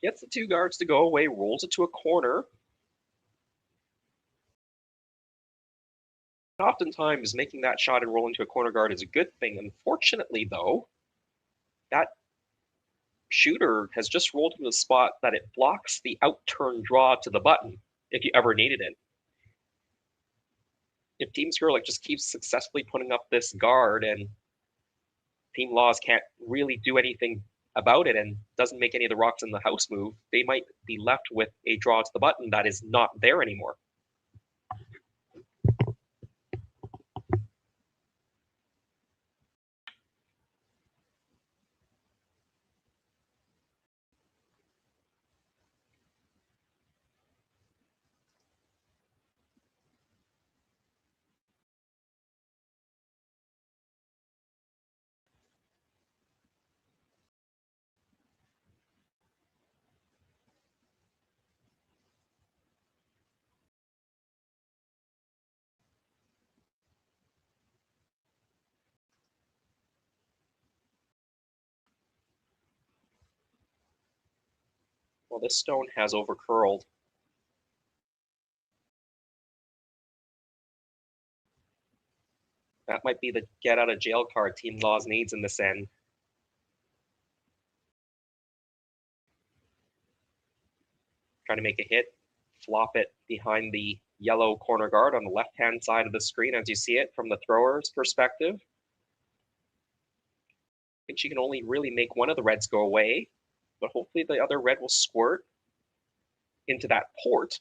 Gets the 2 guards to go away, rolls it to a corner. Oftentimes, making that shot and rolling to a corner guard is a good thing. Unfortunately, though, that shooter has just rolled to the spot that it blocks the out-turn draw to the button, if you ever needed it. If Team Skrlik just keeps successfully putting up this guard and Team Laws can't really do anything about it and doesn't make any of the rocks in the house move, they might be left with a draw to the button that is not there anymore. Well, this stone has overcurled. That might be the get out of jail card Team Laws needs in this end. Trying to make a hit, flop it behind the yellow corner guard on the left-hand side of the screen as you see it from the thrower's perspective. I think she can only really make one of the reds go away, but hopefully the other red will squirt into that port.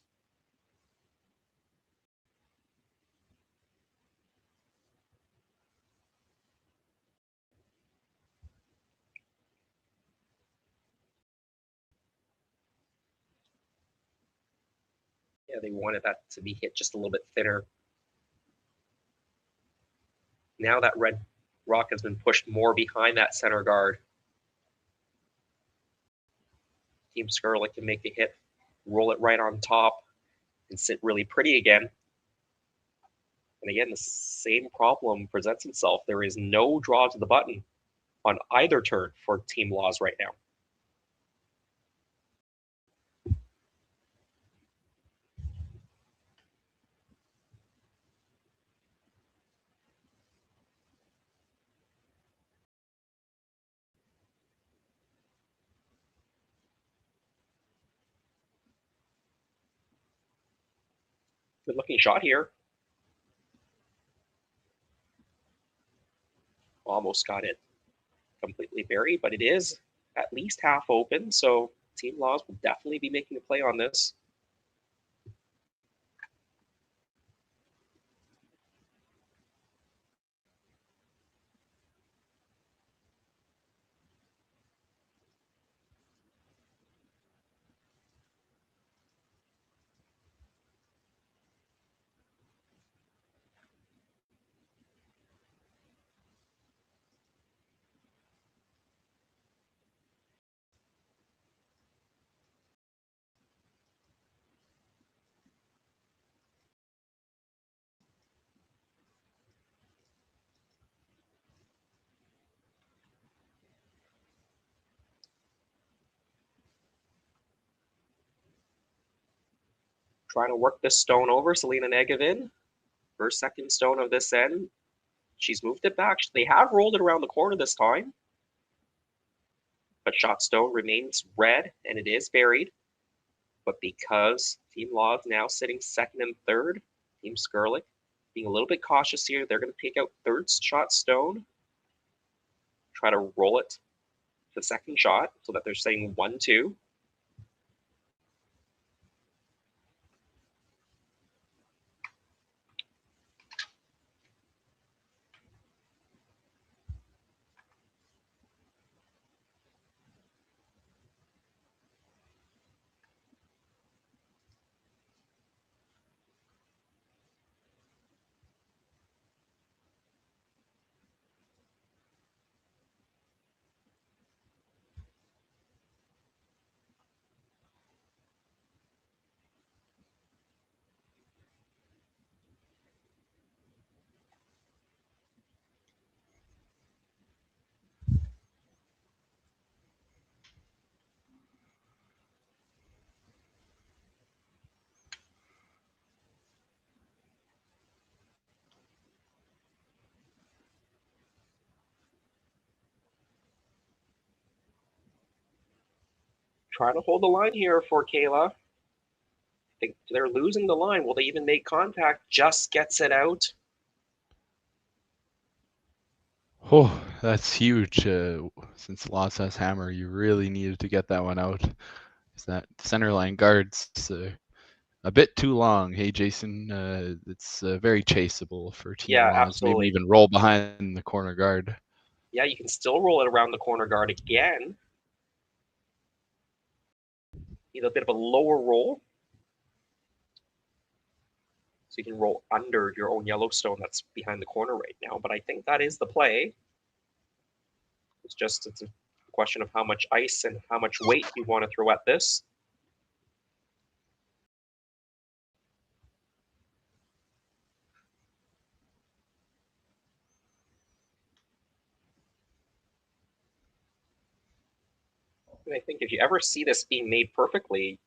Yeah, they wanted that to be hit just a little bit thinner. Now that red rock has been pushed more behind that center guard. Team Skrlik can make the hit, roll it right on top, and sit really pretty again. And again, the same problem presents itself. There is no draw to the button on either turn for Team Laws right now. Good looking shot here. Almost got it completely buried, but it is at least half open, so Team Laws will definitely be making a play on this. Trying to work this stone over, Selena Negevin. Her second stone of this end. She's moved it back. They have rolled it around the corner this time. But shot stone remains red, and it is buried. But because Team Laws now sitting second and third, Team Skrlik being a little bit cautious here. They're going to take out third shot stone. Try to roll it to the second shot so that they're saying 1-2. Trying to hold the line here for Kayla. I think they're losing the line. Will they even make contact? Just gets it out. Oh, that's huge. Since Laws has hammer, you really needed to get that one out. Is that center line guard's a bit too long. Hey, Jason, it's very chaseable for Team Laws. Absolutely. Maybe even roll behind the corner guard. Yeah, you can still roll it around the corner guard again. Need a bit of a lower roll. So you can roll under your own Yellowstone that's behind the corner right now. But I think that is the play. It's a question of how much ice and how much weight you want to throw at this. And I think if you ever see this being made perfectly,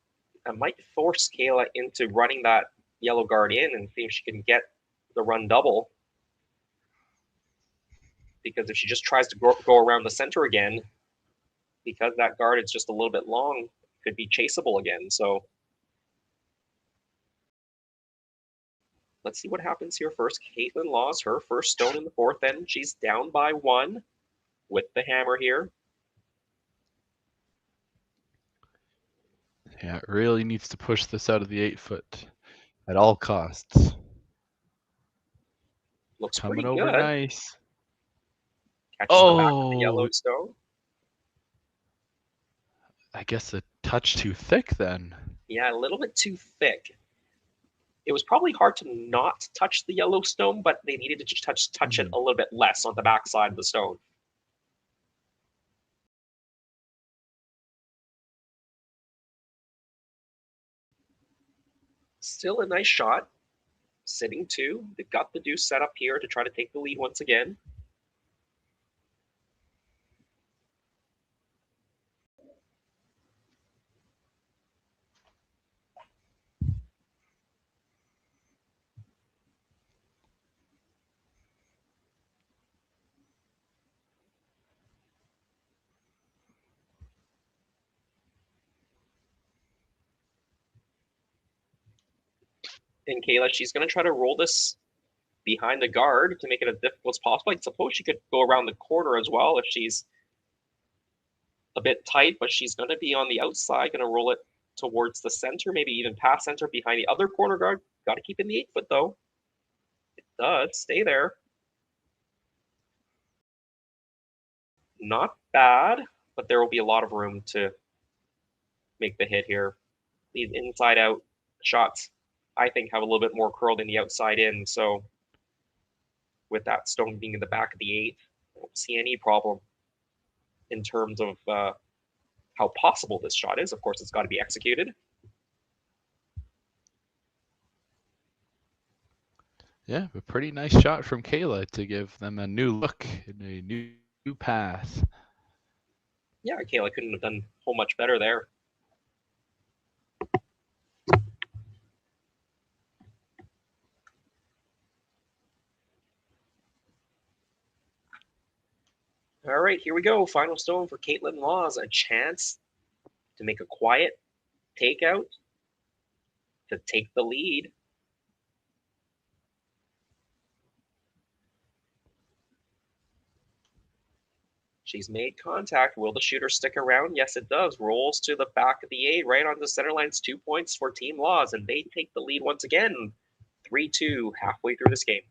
it might force Kayla into running that yellow guard in and see if she can get the run double. Because if she just tries to go around the center again, because that guard is just a little bit long, it could be chaseable again. So let's see what happens here first. Kaitlyn lost her first stone in the fourth end. She's down by 1 with the hammer here. Yeah, it really needs to push this out of the 8-foot at all costs. Looks Coming pretty over good. nice. Catches the back of the Yellowstone. I guess a touch too thick then. Yeah, a little bit too thick. It was probably hard to not touch the Yellowstone, but they needed to just touch it a little bit less on the back side of the stone. Still a nice shot. Sitting 2. They've got the deuce set up here to try to take the lead once again. And Kayla, she's going to try to roll this behind the guard to make it as difficult as possible. I suppose she could go around the corner as well if she's a bit tight, but she's going to be on the outside, going to roll it towards the center, maybe even past center behind the other corner guard. Got to keep in the 8-foot, though. It does. Stay there. Not bad, but there will be a lot of room to make the hit here. These inside-out shots, I think, have a little bit more curl than the outside in. So with that stone being in the back of the 8, I don't see any problem in terms of how possible this shot is. Of course, it's got to be executed. Yeah, a pretty nice shot from Kayla to give them a new look and a new path. Yeah, Kayla couldn't have done a whole much better there. All right, here we go. Final stone for Kaitlyn Laws. A chance to make a quiet takeout to take the lead. She's made contact. Will the shooter stick around? Yes, it does. Rolls to the back of the 8, right on the center lines. 2 points for Team Laws, and they take the lead once again. 3-2 halfway through this game.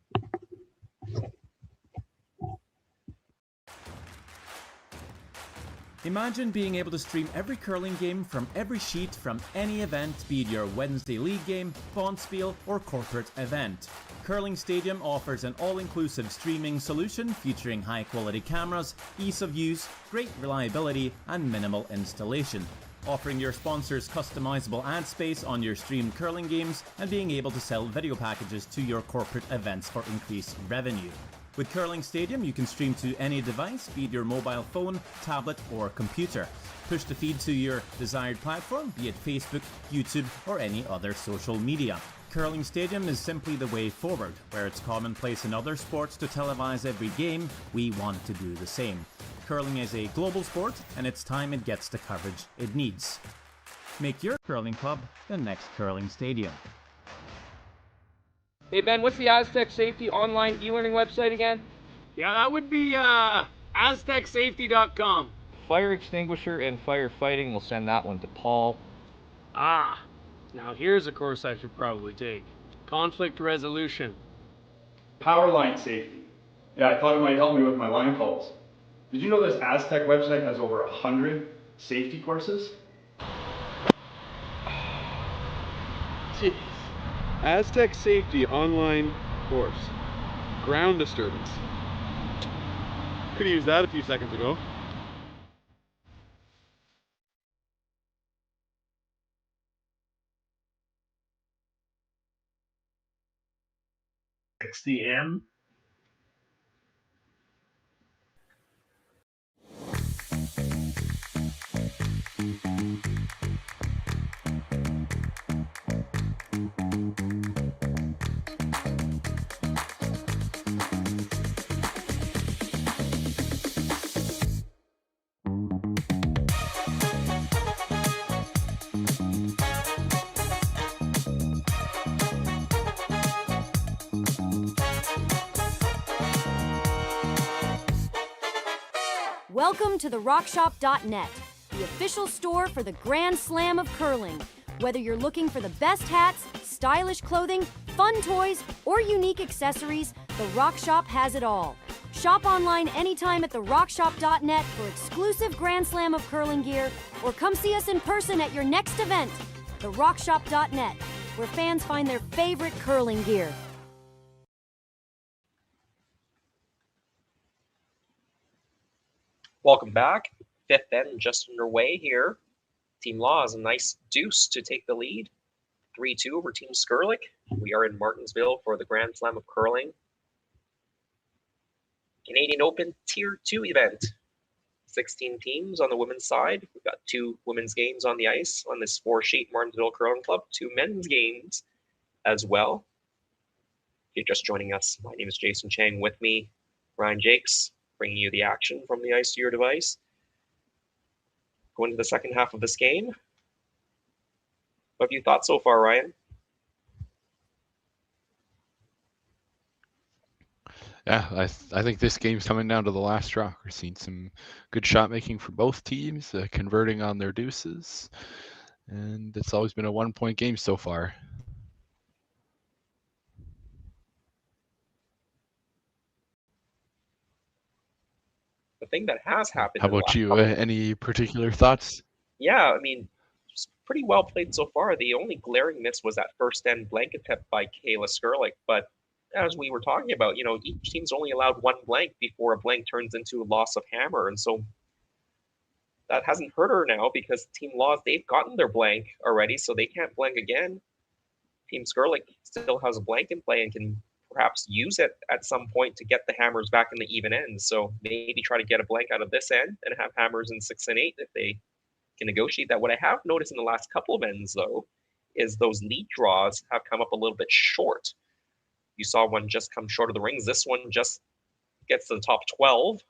Imagine being able to stream every curling game from every sheet from any event, be it your Wednesday league game, bonspiel, or corporate event. Curling Stadium offers an all-inclusive streaming solution featuring high-quality cameras, ease of use, great reliability, and minimal installation. Offering your sponsors customizable ad space on your streamed curling games and being able to sell video packages to your corporate events for increased revenue. With Curling Stadium, you can stream to any device, be it your mobile phone, tablet, or computer. Push the feed to your desired platform, be it Facebook, YouTube, or any other social media. Curling Stadium is simply the way forward. Where it's commonplace in other sports to televise every game, we want to do the same. Curling is a global sport, and it's time it gets the coverage it needs. Make your curling club the next Curling Stadium. Hey Ben, what's the Aztec Safety online e-learning website again? Yeah, that would be aztecsafety.com. Fire extinguisher and firefighting, we'll send that one to Paul. Ah, now here's a course I should probably take. Conflict resolution. Power line safety. Yeah, I thought it might help me with my line calls. Did you know this Aztec website has over 100 safety courses? Jeez. Aztec Safety online course. Ground disturbance. Could have used that a few seconds ago. XDM. Welcome to the rockshop.net, the the official store for the Grand Slam of Curling. Whether you're looking for the best hats, stylish clothing, fun toys, or unique accessories, the Rock Shop has it all. Shop online anytime at therockshop.net for exclusive Grand Slam of Curling gear, or come see us in person at your next event. Therockshop.net, where fans find their favorite curling gear. Welcome back. Fifth end just underway here. Team Law has a nice deuce to take the lead. 3-2 over Team Skrlik. We are in Martensville for the Grand Slam of Curling. Canadian Open Tier 2 event. 16 teams on the women's side. We've got 2 women's games on the ice on this 4-sheet Martensville Curling Club. 2 men's games as well. If you're just joining us, my name is Jason Chang. With me, Ryan Jakes, bringing you the action from the ice to your device. Going to the second half of this game. What have you thought so far, Ryan? Yeah, I think this game's coming down to the last draw. We're seeing some good shot making for both teams, converting on their deuces, and it's always been a 1-point game so far. The thing that has happened. How about you? Any particular thoughts? Yeah, I mean, it's pretty well played so far. The only glaring miss was that first end blank attempt by Kayla Skrlik. But as we were talking about, you know, each team's only allowed 1 blank before a blank turns into a loss of hammer. And so that hasn't hurt her now because Team Laws, they've gotten their blank already, so they can't blank again. Team Skrlik still has a blank in play and can perhaps use it at some point to get the hammers back in the even end. So maybe try to get a blank out of this end and have hammers in 6 and 8 if they can negotiate that. What I have noticed in the last couple of ends, though, is those lead draws have come up a little bit short. You saw one just come short of the rings. This one just gets to the top 12.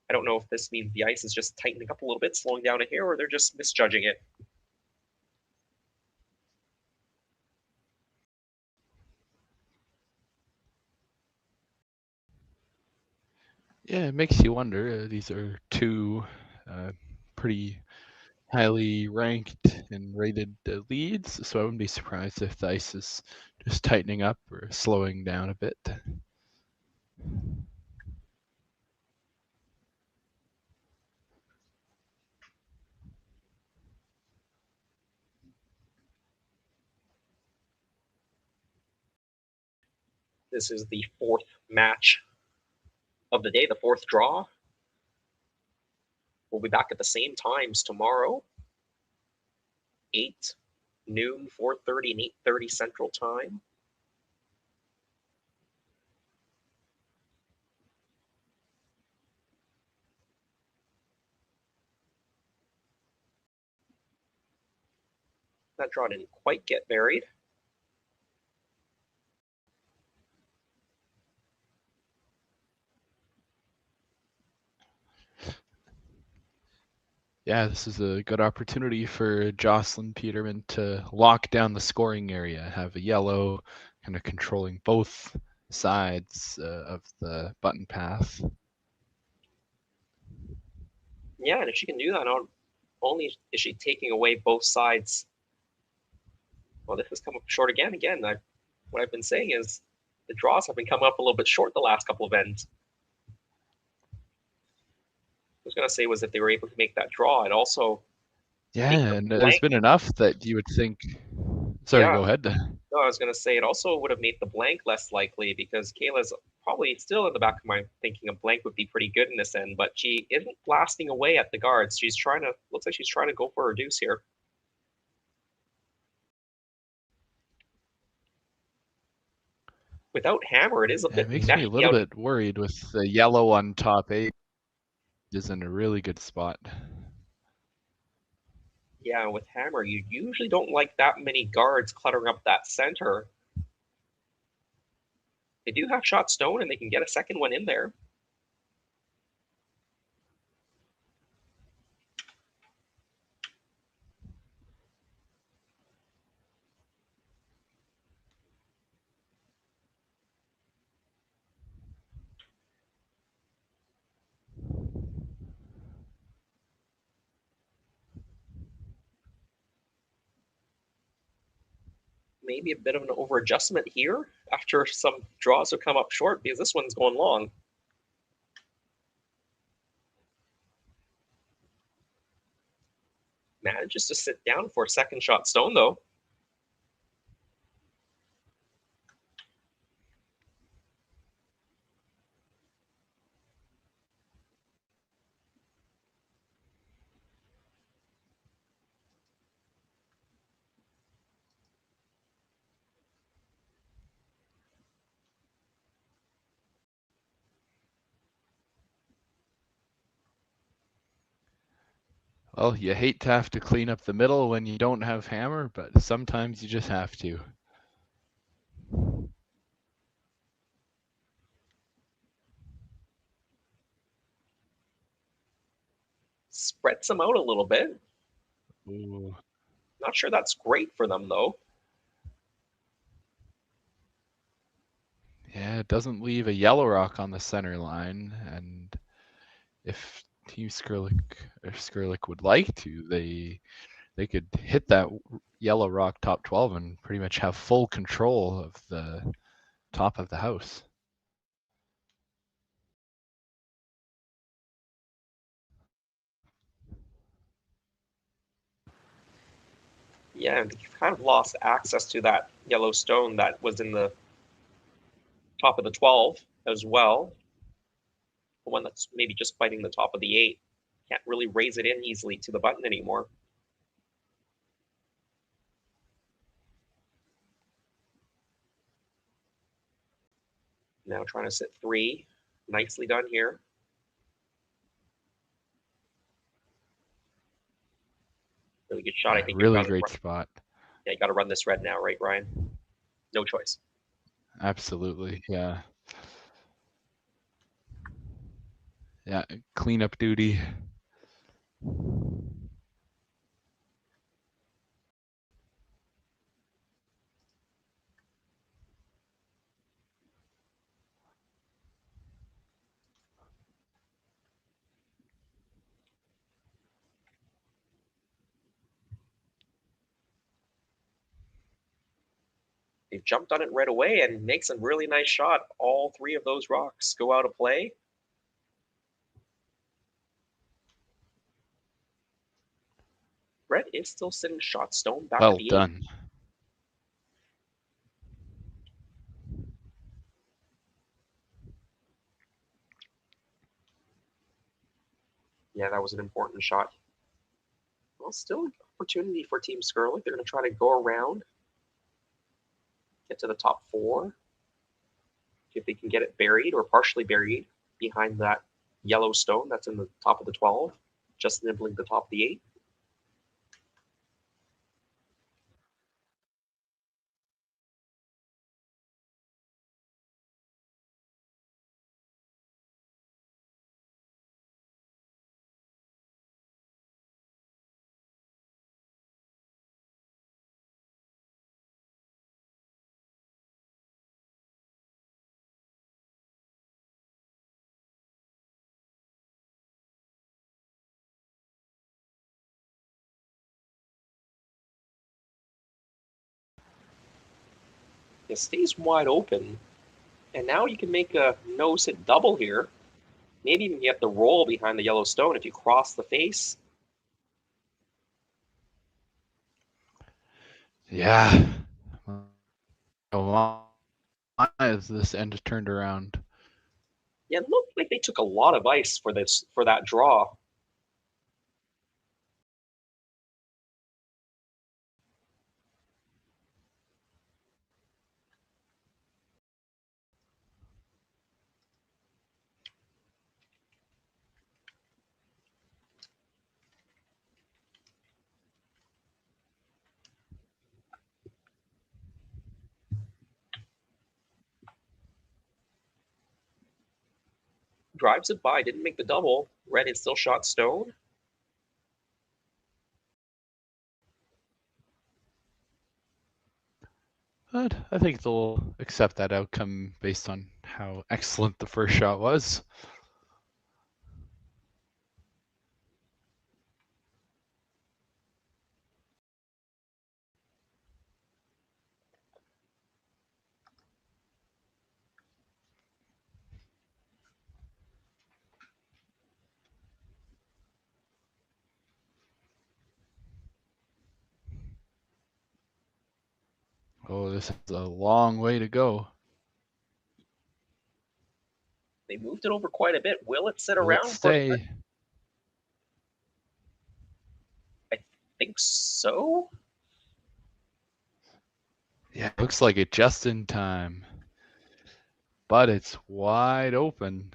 I don't know if this means the ice is just tightening up a little bit, slowing down a hair, or they're just misjudging it. Yeah, it makes you wonder. These are 2 pretty highly ranked and rated leads, so I wouldn't be surprised if the ice is just tightening up or slowing down a bit. This is the 4th match of the day, the 4th draw. We'll be back at the same times tomorrow, 8, noon, 4:30, and 8:30 Central Time. That draw didn't quite get buried. Yeah, this is a good opportunity for Jocelyn Peterman to lock down the scoring area, have a yellow kind of controlling both sides of the button path. Yeah, and if she can do that, not only is she taking away both sides. Well, this has come up short again. What I've been saying is the draws have been coming up a little bit short the last couple of ends. I was going to say was if they were able to make that draw and also. Yeah, and there's been enough that you would think. Sorry, go ahead. No, I was going to say it also would have made the blank less likely because Kayla's probably still in the back of my thinking a blank would be pretty good in this end, but she isn't blasting away at the guards. Looks like she's trying to go for her deuce here. Without hammer, it is a bit. It makes me a little bit worried with the yellow on top 8 is in a really good spot. Yeah, with hammer, you usually don't like that many guards cluttering up that center. They do have shot stone, and they can get a second one in there. maybe a bit of an over-adjustment here after some draws have come up short because this one's going long. Manages to sit down for a second shot stone, though. Well, you hate to have to clean up the middle when you don't have hammer, but sometimes you just have to. Spreads them out a little bit. Ooh. Not sure that's great for them, though. Yeah, it doesn't leave a yellow rock on the center line, and if Team Skrlik would like to, they could hit that yellow rock top 12 and pretty much have full control of the top of the house. Yeah, and you've kind of lost access to that yellow stone that was in the top of the 12 as well. The one that's maybe just fighting the top of the 8. Can't really raise it in easily to the button anymore. Now trying to sit 3. Nicely done here. Really good shot. Yeah, I think really great spot. Yeah, you got to run this red now, right, Ryan? No choice. Absolutely, yeah. Yeah, cleanup duty. They jumped on it right away and makes a really nice shot. All 3 of those rocks go out of play. Red is still sitting shot stone back Well at the 8. done. Yeah, that was an important shot. Well, still an opportunity for Team Skrlik. They're going to try to go around, get to the top 4. See if they can get it buried or partially buried behind that yellow stone that's in the top of the 12, just nibbling the top of the 8. It stays wide open, and now you can make a no-sit double here. Maybe even get the roll behind the yellow stone if you cross the face. Yeah. Why is this end turned around? Yeah, it looked like they took a lot of ice for that draw. Drives it by, didn't make the double. Red is still shot stone. But I think they'll accept that outcome based on how excellent the first shot was. Oh, this is a long way to go. They moved it over quite a bit. Will it sit Will it around stay? I think so. Yeah, looks like it just in time. But it's wide open.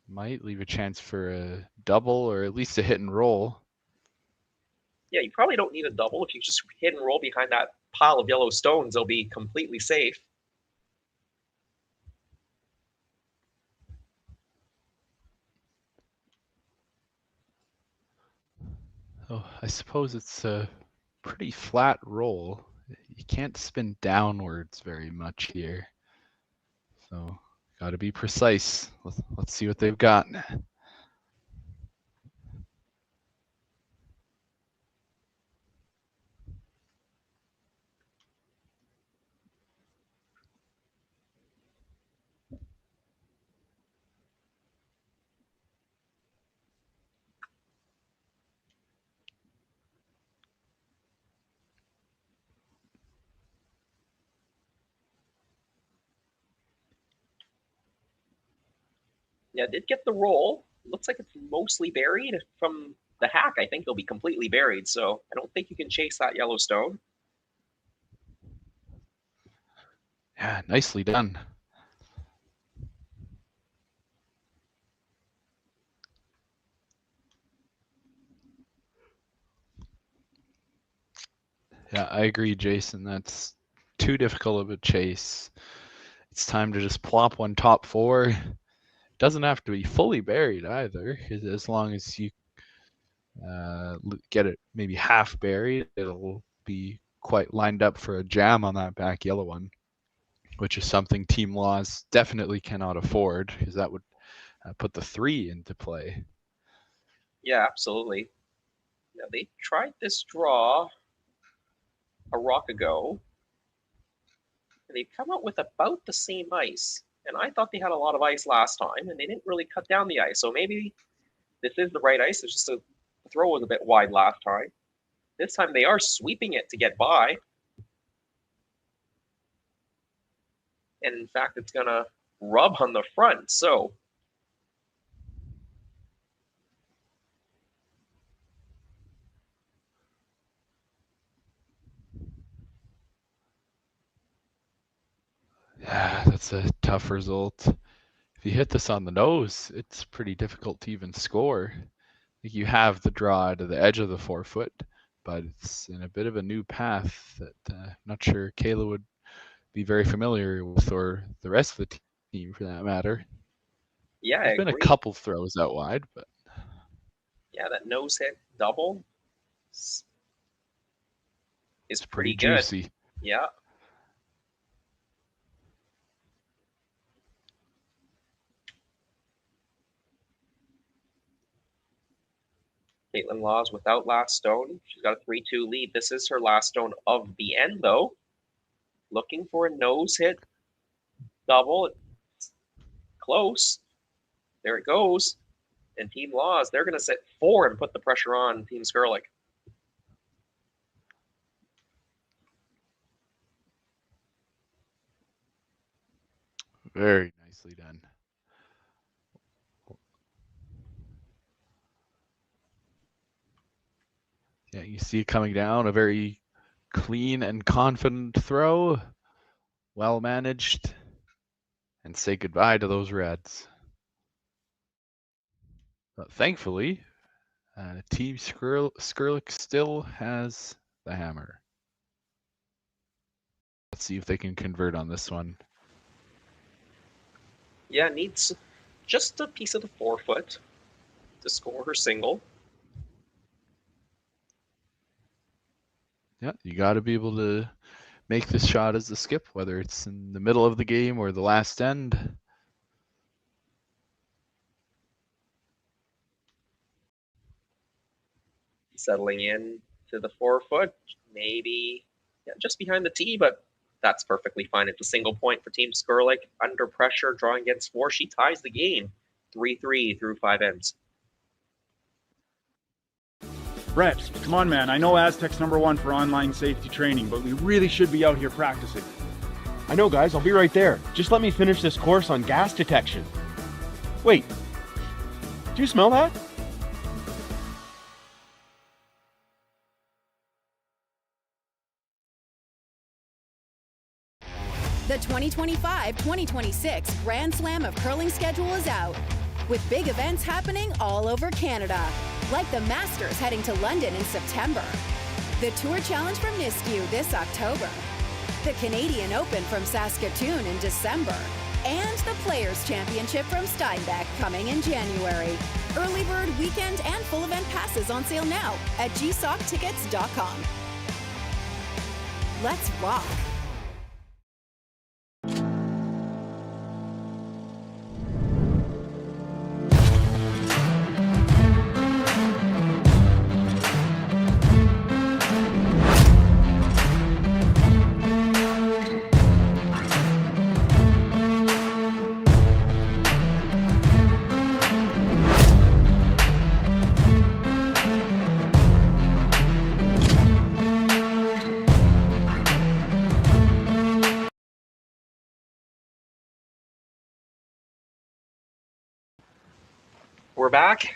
Might leave a chance for a double or at least a hit and roll. Yeah, you probably don't need a double. If you just hit and roll behind that pile of yellow stones, they'll be completely safe. Oh, I suppose it's a pretty flat roll. You can't spin downwards very much here. So, got to be precise. Let's see what they've got. Yeah, did get the roll. Looks like it's mostly buried from the hack. I think they'll be completely buried, so I don't think you can chase that yellow stone. Yeah, nicely done. Yeah, I agree, Jason. That's too difficult of a chase. It's time to just plop one top four. Doesn't have to be fully buried either, as long as you get it maybe half buried, it'll be quite lined up for a jam on that back yellow one, which is something Team Laws definitely cannot afford, because that would put the 3 into play. Yeah, absolutely. Now, they tried this draw a rock ago, and they've come out with about the same ice. And I thought they had a lot of ice last time, and they didn't really cut down the ice. So maybe this is the right ice. It's just the throw was a bit wide last time. This time they are sweeping it to get by. And in fact, it's going to rub on the front. So Yeah, that's a tough result. If you hit this on the nose, it's pretty difficult to even score. You have the draw to the edge of the 4 foot, but it's in a bit of a new path that I'm not sure Kayla would be very familiar with, or the rest of the team for that matter. Yeah, There's been a couple throws out wide, but yeah, that nose hit double is pretty good. Juicy. Yeah. Kaitlyn Laws without last stone. She's got a 3-2 lead. This is her last stone of the end, though. Looking for a nose hit double. It's close. There it goes. And Team Laws, they're going to set 4 and put the pressure on Team Skrlik. Very nicely done. Yeah, you see it coming down, a very clean and confident throw, well managed, and say goodbye to those Reds. But thankfully, Team Skrlik still has the hammer. Let's see if they can convert on this one. Yeah, needs just a piece of the 4 foot to score her single. Yeah, you got to be able to make this shot as a skip, whether it's in the middle of the game or the last end. Settling in to the 4 foot, maybe just behind the tee, but that's perfectly fine. It's a single point for Team Skrlik. Under pressure, drawing against 4. She ties the game 3-3 through 5 ends. Brett, come on, man. I know Aztec's #1 for online safety training, but we really should be out here practicing. I know, guys. I'll be right there. Just let me finish this course on gas detection. Wait. Do you smell that? The 2025-2026 Grand Slam of Curling schedule is out, with big events happening all over Canada, like the Masters heading to London in September, the Tour Challenge from Nisku this October, the Canadian Open from Saskatchewan in December, and the Players' Championship from Steinbeck coming in January. Early bird weekend and full event passes on sale now at gsoctickets.com. Let's rock! We're back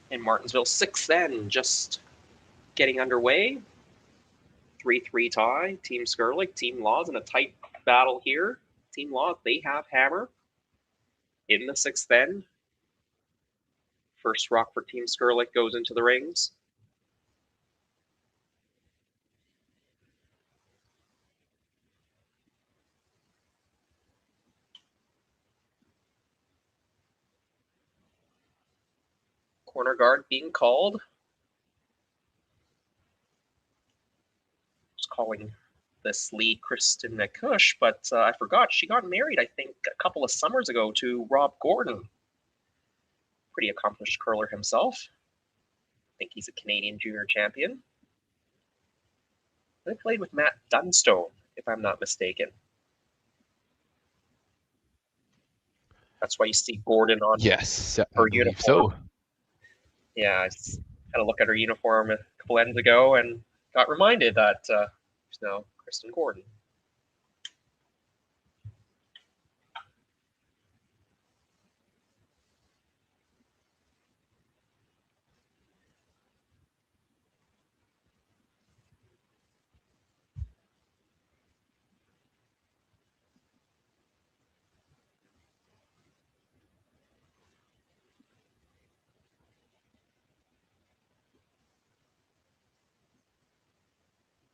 in Martensville, 6th then, just getting underway. 3-3 tie. Team Skrlik, Team Laws in a tight battle here. Team Laws, they have Hammer in the 6th then. First rock for Team Skrlik goes into the rings. Corner guard being called. Just calling this lead Kristen McCush, but I forgot she got married, I think, a couple of summers ago to Rob Gordon. Pretty accomplished curler himself. I think he's a Canadian junior champion. They played with Matt Dunstone, if I'm not mistaken. That's why you see Gordon on Yes, her I believe uniform. so. Yeah, I had a look at her uniform a couple ends ago and got reminded that there's no Kristen Gordon.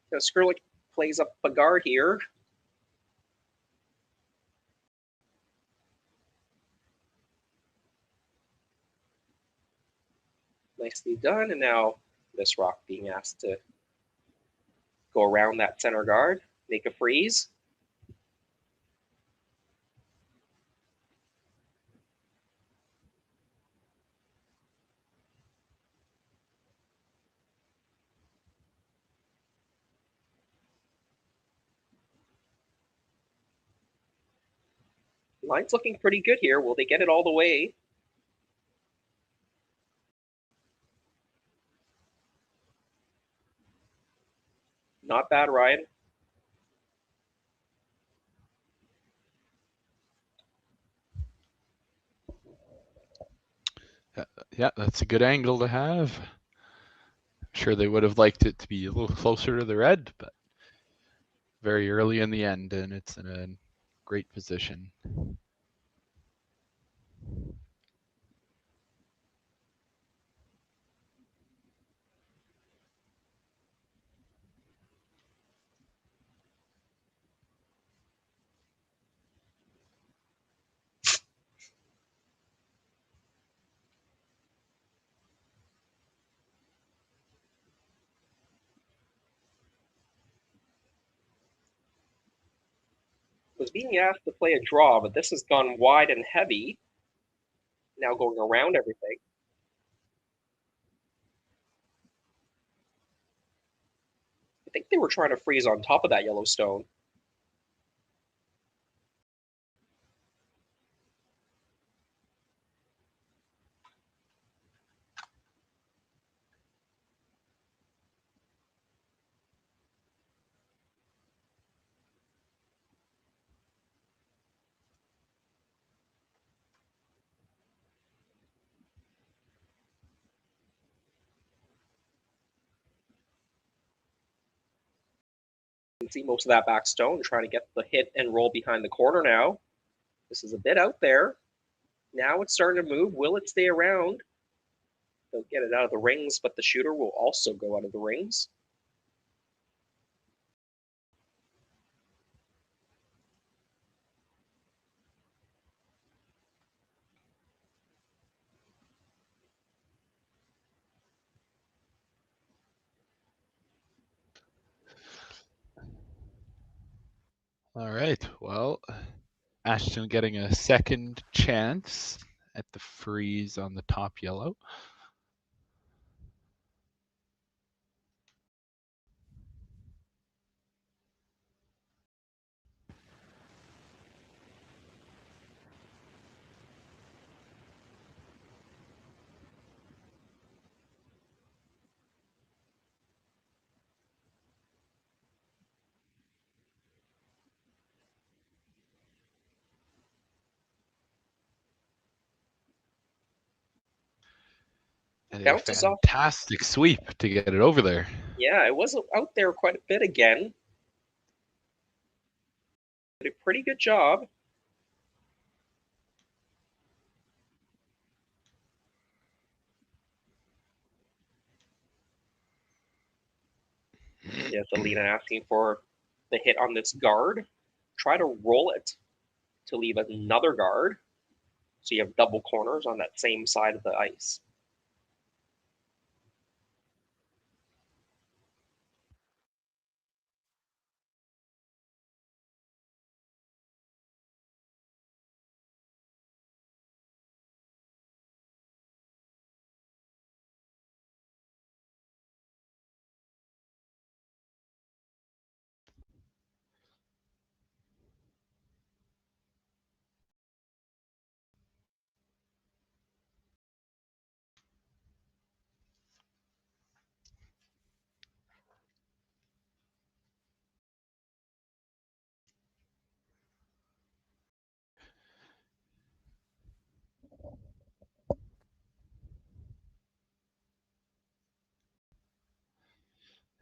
So Skrlik plays up a guard here. Nicely done, and now this rock being asked to go around that center guard, make a freeze. Line's looking pretty good here. Will they get it all the way? Not bad, Ryan. Yeah, that's a good angle to have. I'm sure they would have liked it to be a little closer to the red, but very early in the end, and it's in a great position. Was being asked to play a draw, but this has gone wide and heavy. Now going around everything. I think they were trying to freeze on top of that yellow stone. can see most of that back stone, trying to get the hit and roll behind the corner now. This is a bit out there. Now it's starting to move. Will it stay around? They'll get it out of the rings, but the shooter will also go out of the rings. All right. Well, Ashton getting a second chance at the freeze on the top yellow. And a Bounces off. fantastic sweep to get it over there. Yeah, it was out there quite a bit again. Did a pretty good job. Yeah, Alina asking for the hit on this guard. Try to roll it to leave another guard. So you have double corners on that same side of the ice.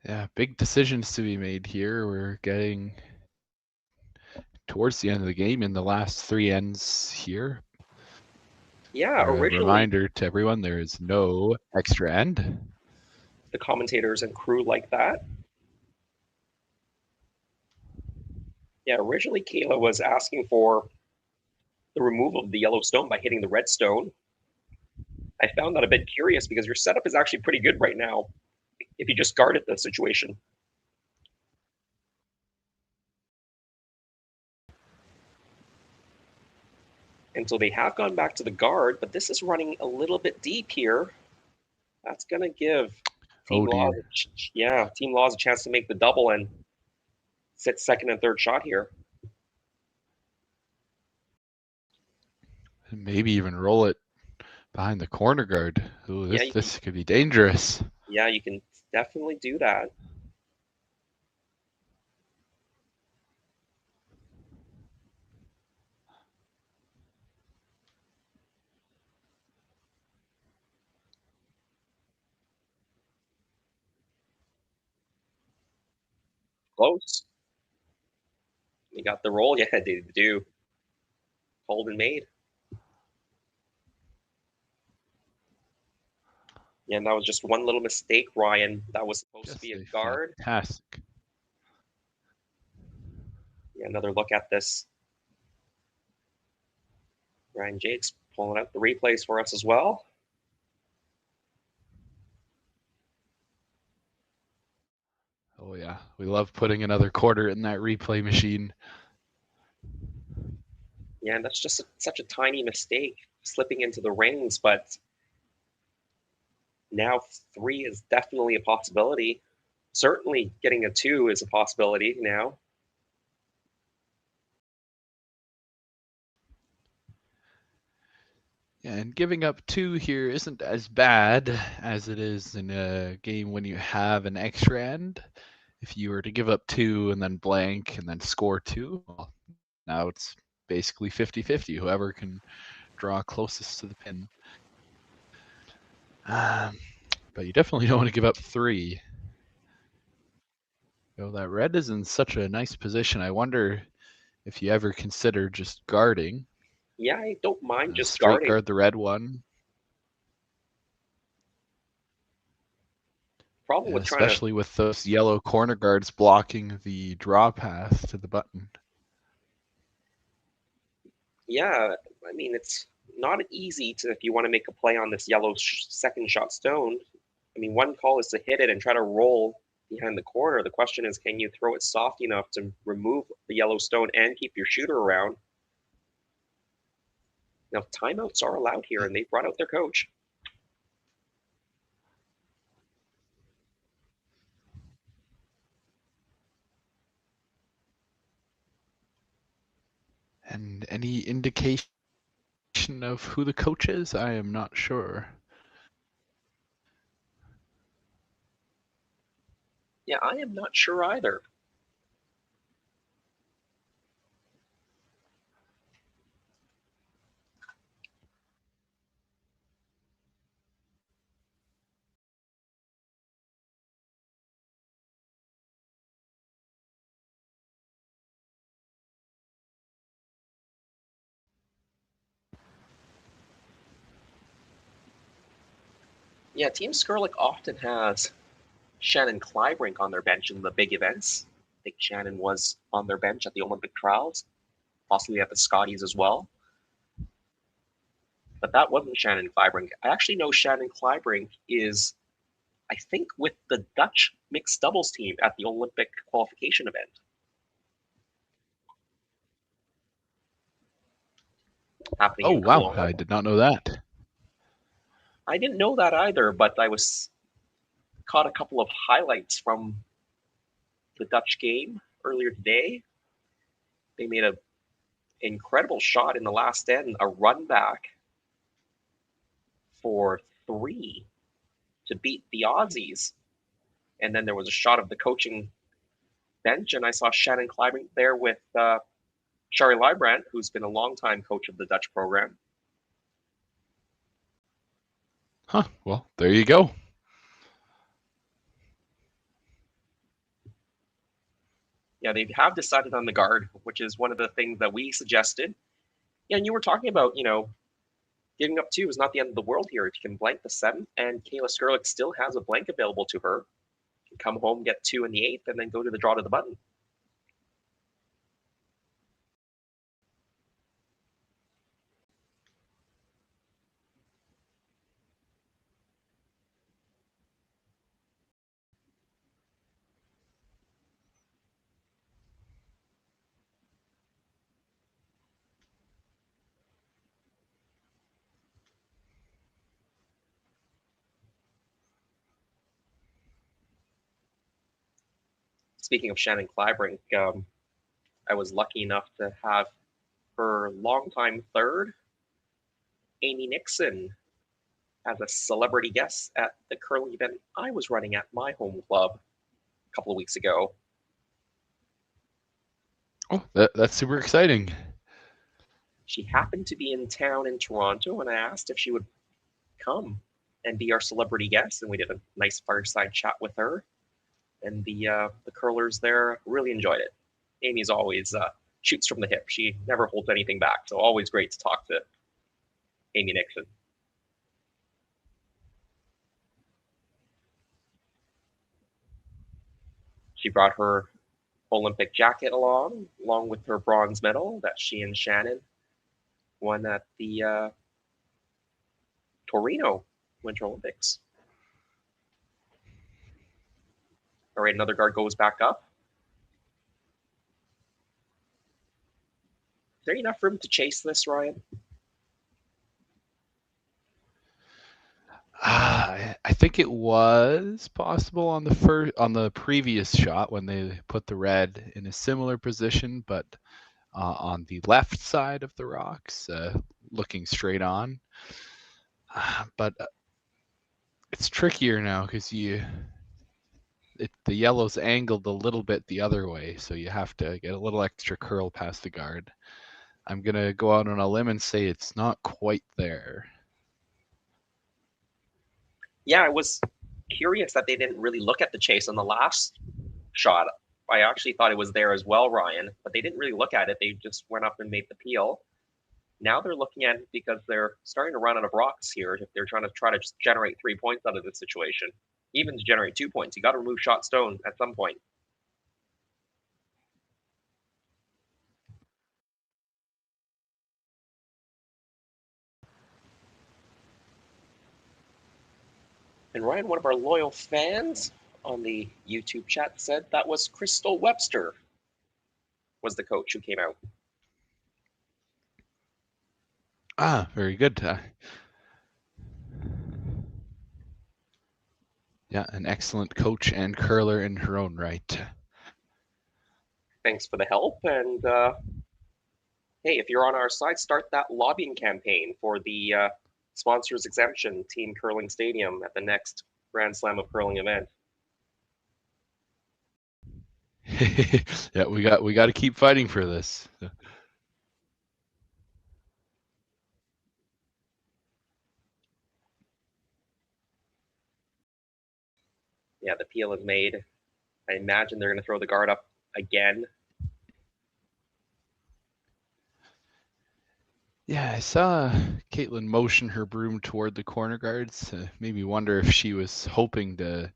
Yeah, big decisions to be made here. We're getting towards the end of the game in the last 3 ends here. Yeah, originally, reminder to everyone, there is no extra end. The commentators and crew like that. Yeah, originally Kayla was asking for the removal of the yellow stone by hitting the red stone. I found that a bit curious because your setup is actually pretty good right now if you just guarded the situation. And so they have gone back to the guard, but this is running a little bit deep here. That's going to give Team Laws a chance to make the double and sit second and third shot here. Maybe even roll it behind the corner guard. Ooh, this could be dangerous. Yeah, you can definitely do that. Close. We got the roll. Yeah, they do. Called and made. Yeah, and that was just one little mistake, Ryan. That was supposed to be a guard. Fantastic. Yeah, another look at this. Ryan Jakes pulling out the replays for us as well. Oh yeah, we love putting another quarter in that replay machine. Yeah, and that's just such a tiny mistake, slipping into the rings, but now 3 is definitely a possibility. Certainly getting a 2 is a possibility now. Yeah, and giving up 2 here isn't as bad as it is in a game when you have an extra end. If you were to give up 2 and then blank and then score 2, well, now it's basically 50-50, whoever can draw closest to the pin. But you definitely don't want to give up 3. That red is in such a nice position. I wonder if you ever consider just guarding. Yeah, I don't mind just Straight guarding. guard the red one. Problem with trying to, Especially with those yellow corner guards blocking the draw path to the button. yeah, I mean, it's not easy to, if you want to make a play on this yellow second shot stone. I mean, one call is to hit it and try to roll behind the corner. The question is, can you throw it soft enough to remove the yellow stone and keep your shooter around? Now, timeouts are allowed here, and they brought out their coach. And any indication of who the coach is? I am not sure. Yeah, I am not sure either. Yeah, Team Skrlik often has Shannon Kleibrink on their bench in the big events. I think Shannon was on their bench at the Olympic trials, possibly at the Scotties as well. But that wasn't Shannon Kleibrink. I actually know Shannon Kleibrink is, I think, with the Dutch mixed doubles team at the Olympic qualification event. Happening in wow, Kelowna. I did not know that. I didn't know that either, but I was caught a couple of highlights from the Dutch game earlier today. They made an incredible shot in the last end, a run back for 3 to beat the Aussies. And then there was a shot of the coaching bench, and I saw Shannon Kleibrink there with Shari Leibrandt, who's been a longtime coach of the Dutch program. Huh, well, there you go. Yeah, they have decided on the guard, which is one of the things that we suggested. Yeah, and you were talking about, giving up 2 is not the end of the world here. If you can blank the 7th, and Kayla Skrlik still has a blank available to her, you can come home, get 2 in the 8th, and then go to the draw to the button. Speaking of Shannon Kleibrink, I was lucky enough to have her longtime third, Amy Nixon, as a celebrity guest at the curling event I was running at my home club a couple of weeks ago. Oh, that's super exciting. She happened to be in town in Toronto, and I asked if she would come and be our celebrity guest, and we did a nice fireside chat with her. And the curlers there really enjoyed it. Amy's always shoots from the hip. She never holds anything back, so always great to talk to Amy Nixon. She brought her Olympic jacket along with her bronze medal that she and Shannon won at the Torino Winter Olympics. All right, another guard goes back up. Is there enough room to chase this, Ryan? I think it was possible on the previous shot when they put the red in a similar position, but on the left side of the rocks, looking straight on. But it's trickier now because the yellow's angled a little bit the other way, so you have to get a little extra curl past the guard. I'm gonna go out on a limb and say it's not quite there. Yeah, I was curious that they didn't really look at the chase on the last shot. I actually thought it was there as well, Ryan, but they didn't really look at it. They just went up and made the peel. Now they're looking at it because they're starting to run out of rocks here. If they're trying to just generate 3 points out of this situation, even to generate 2 points, you got to remove shot stone at some point. And Ryan, one of our loyal fans on the YouTube chat, said that was Crystal Webster was the coach who came out. Ah, very good. Yeah, an excellent coach and curler in her own right. Thanks for the help. And hey, if you're on our side, start that lobbying campaign for the sponsors exemption Team Curling Stadium at the next Grand Slam of Curling event. Yeah, we got to keep fighting for this. Yeah, the peel is made. I imagine they're going to throw the guard up again. Yeah, I saw Kaitlyn motion her broom toward the corner guards. Made me wonder if she was hoping to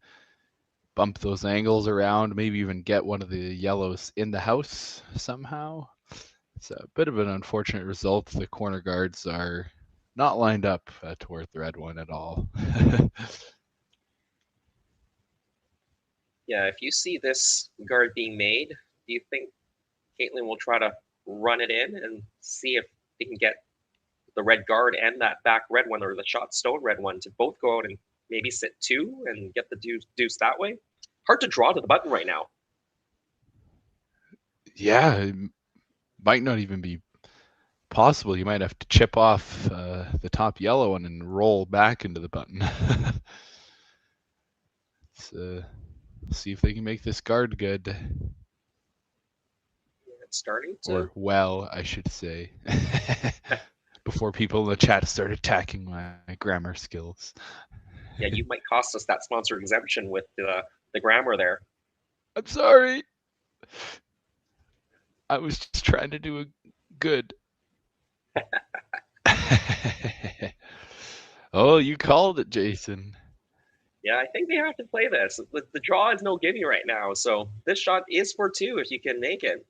bump those angles around, maybe even get one of the yellows in the house somehow. It's a bit of an unfortunate result. The corner guards are not lined up toward the red one at all. Yeah, if you see this guard being made, do you think Kaitlyn will try to run it in and see if they can get the red guard and that back red one, or the shot stone red one, to both go out and maybe sit two and get the deuce that way? Hard to draw to the button right now. Yeah, it might not even be possible. You might have to chip off the top yellow one and roll back into the button. Let's see if they can make this guard good. It's starting to... Or well, I should say. Before people in the chat start attacking my grammar skills. Yeah, you might cost us that sponsor exemption with the grammar there. I'm sorry. I was just trying to do a good. Oh, you called it, Jason. Yeah, I think they have to play this. The draw is no gimme right now, so this shot is for two if you can make it.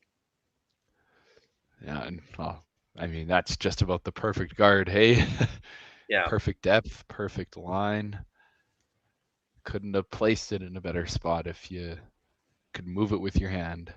Yeah, and well, I mean, that's just about the perfect guard, hey? Yeah. Perfect depth, perfect line. Couldn't have placed it in a better spot if you could move it with your hand.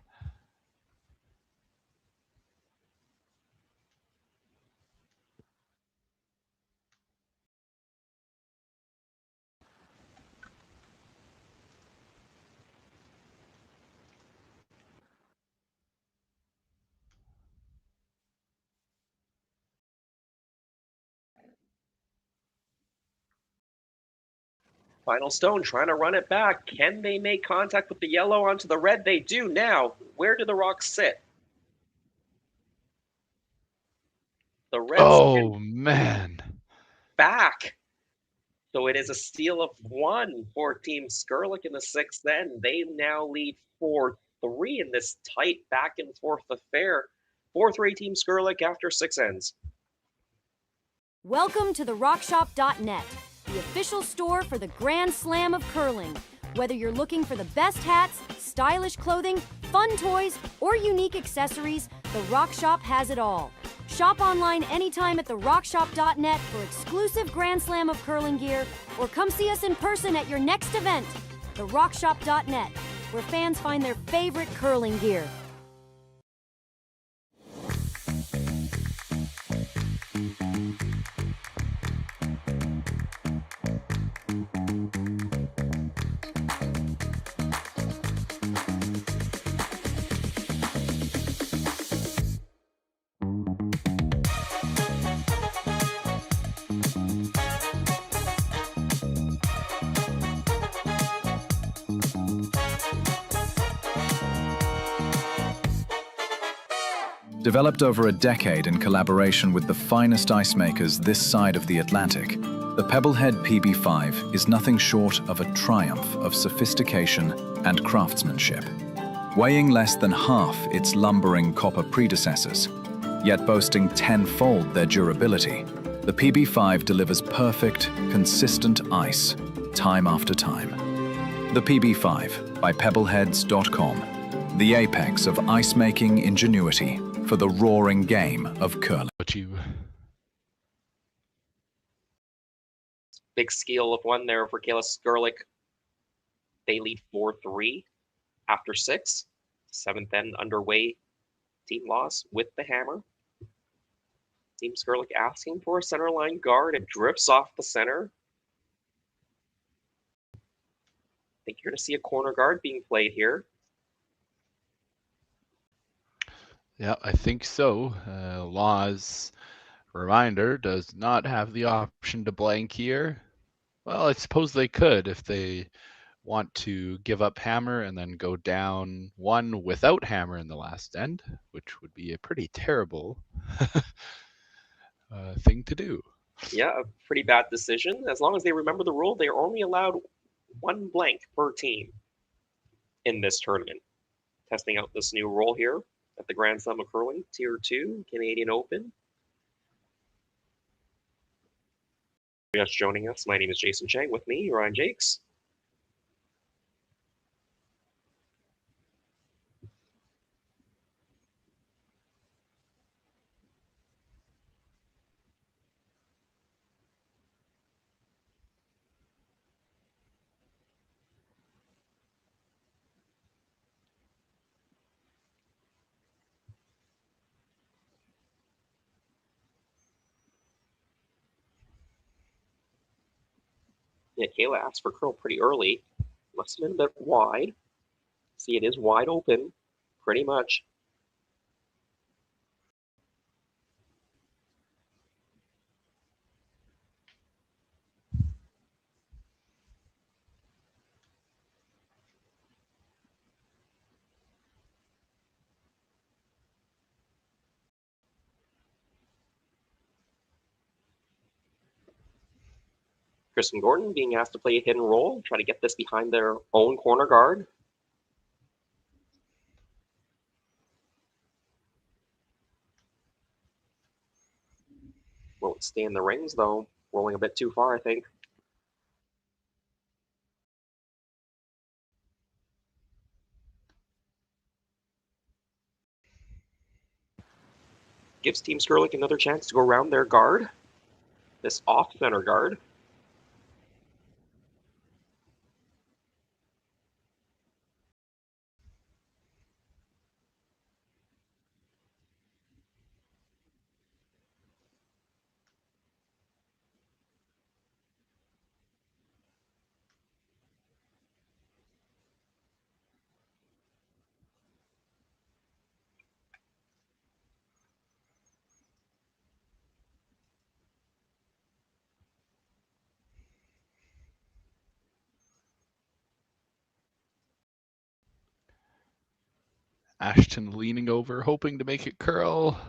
Final stone trying to run it back. Can they make contact with the yellow onto the red? They do now. Where do the rocks sit? The reds man. Back. So it is a steal of one for Team Skrlik in the sixth end. They now lead 4-3 in this tight back and forth affair. 4-3 Team Skrlik after 6 ends. Welcome to the rockshop.net, the official store for the Grand Slam of Curling. Whether you're looking for the best hats, stylish clothing, fun toys, or unique accessories, the Rock Shop has it all. Shop online anytime at therockshop.net for exclusive Grand Slam of Curling gear, or come see us in person at your next event. Therockshop.net, where fans find their favorite curling gear. Developed over a decade in collaboration with the finest ice makers this side of the Atlantic, the Pebblehead PB5 is nothing short of a triumph of sophistication and craftsmanship. weighing less than half its lumbering copper predecessors, yet boasting tenfold their durability. The PB5 delivers perfect, consistent ice, time after time. The PB5 by pebbleheads.com, the apex of ice-making ingenuity for the roaring game of curling. Big scale of one there for Kayla Skrlik. They lead 4-3 after 6. 7th end underway. Team loss with the hammer. Team Skrlik asking for a center line guard. It drifts off the center. I think you're going to see a corner guard being played here. Yeah, I think so. Law's reminder does not have the option to blank here. Well, I suppose they could if they want to give up hammer and then go down one without hammer in the last end, which would be a pretty terrible thing to do. Yeah, a pretty bad decision. As long as they remember the rule, they are only allowed one blank per team in this tournament. Testing out this new rule here at the Grand Slam of Curling, Tier 2, Canadian Open. Just joining us, my name is Jason Chang. With me, Ryan Jakes. Yeah, Kayla asked for curl pretty early. Must have been a bit wide. See, it is wide open, pretty much. Kristen Gordon being asked to play a hidden role, try to get this behind their own corner guard. Won't stay in the rings, though. Rolling a bit too far, I think. Gives Team Skrlik another chance to go around their guard. This off-center guard. Ashton leaning over, hoping to make it curl.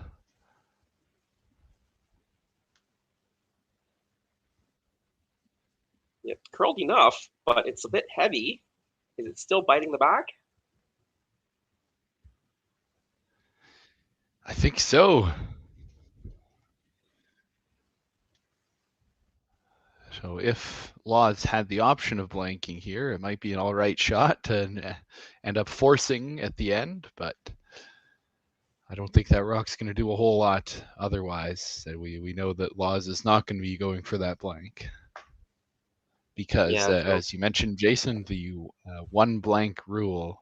Yep, curled enough, but it's a bit heavy. Is it still biting the back? I think so. So if Laws had the option of blanking here, it might be an all right shot to end up forcing at the end, but I don't think that rock's going to do a whole lot otherwise. We know that Laws is not going to be going for that blank. Because, as you mentioned, Jason, the one blank rule.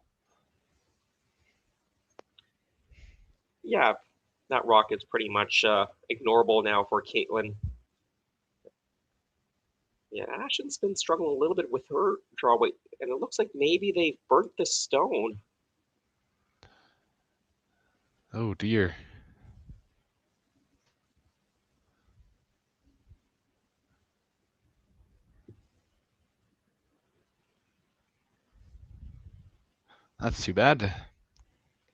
Yeah, that rock is pretty much ignorable now for Kaitlyn. Yeah, Ashton's been struggling a little bit with her draw weight, and it looks like maybe they've burnt the stone. Oh, dear. That's too bad.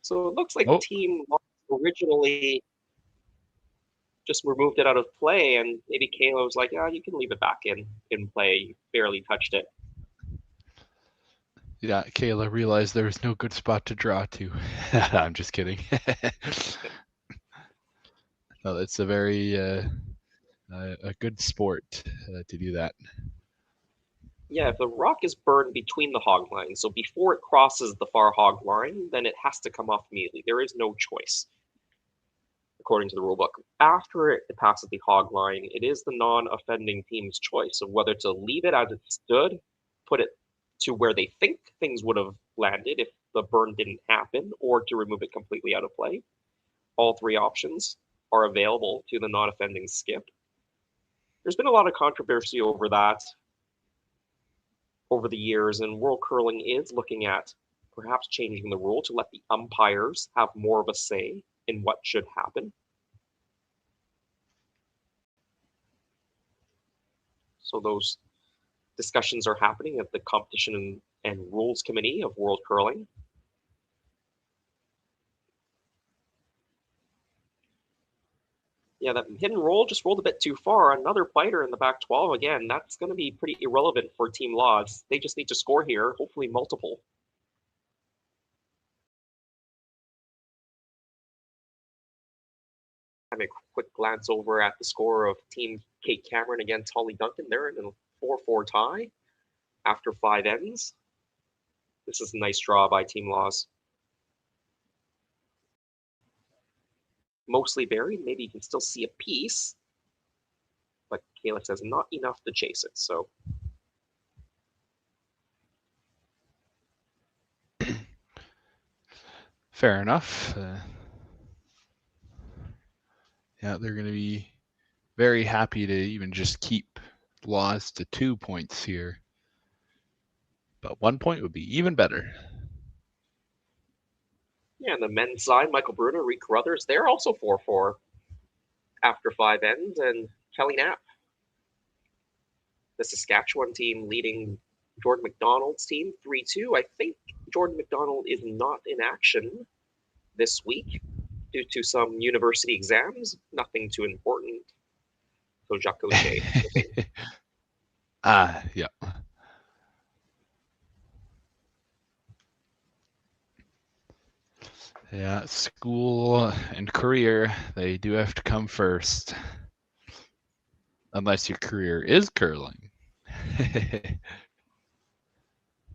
So it looks like Team originally just removed it out of play, and maybe Kayla was like, "Yeah, you can leave it back in play. You barely touched it." Yeah, Kayla realized there was no good spot to draw to. I'm just kidding. No, it's a very a good sport to do that. Yeah, if the rock is burned between the hog lines, so before it crosses the far hog line, then it has to come off immediately. There is no choice, according to the rulebook. After it passes the hog line, it is the non-offending team's choice of whether to leave it as it stood, put it to where they think things would have landed if the burn didn't happen, or to remove it completely out of play. All three options are available to the non-offending skip. There's been a lot of controversy over that over the years, and World Curling is looking at perhaps changing the rule to let the umpires have more of a say in what should happen. So those discussions are happening at the Competition and Rules Committee of World Curling. Yeah, that hit and roll just rolled a bit too far. Another biter in the back 12 again. That's going to be pretty irrelevant for Team Laws. They just need to score here, hopefully multiple. Have a quick glance over at the score of Team Kate Cameron against Holly Duncan. They're in a 4-4 tie after 5 ends. This is a nice draw by Team Laws. Mostly buried. Maybe you can still see a piece, but Kayla says not enough to chase it. So fair enough. Yeah, they're going to be very happy to even just keep Laws to 2 points here. But 1 point would be even better. yeah, on the men's side, Michael Bruno, Reed Carruthers, they're also 4-4 after 5 ends, and Kelly Knapp, the Saskatchewan team, leading Jordan McDonald's team 3-2. I think Jordan McDonald is not in action this week due to some university exams. Nothing too important. So Jacques Cochet. Yeah. Yeah, school and career, they do have to come first. Unless your career is curling.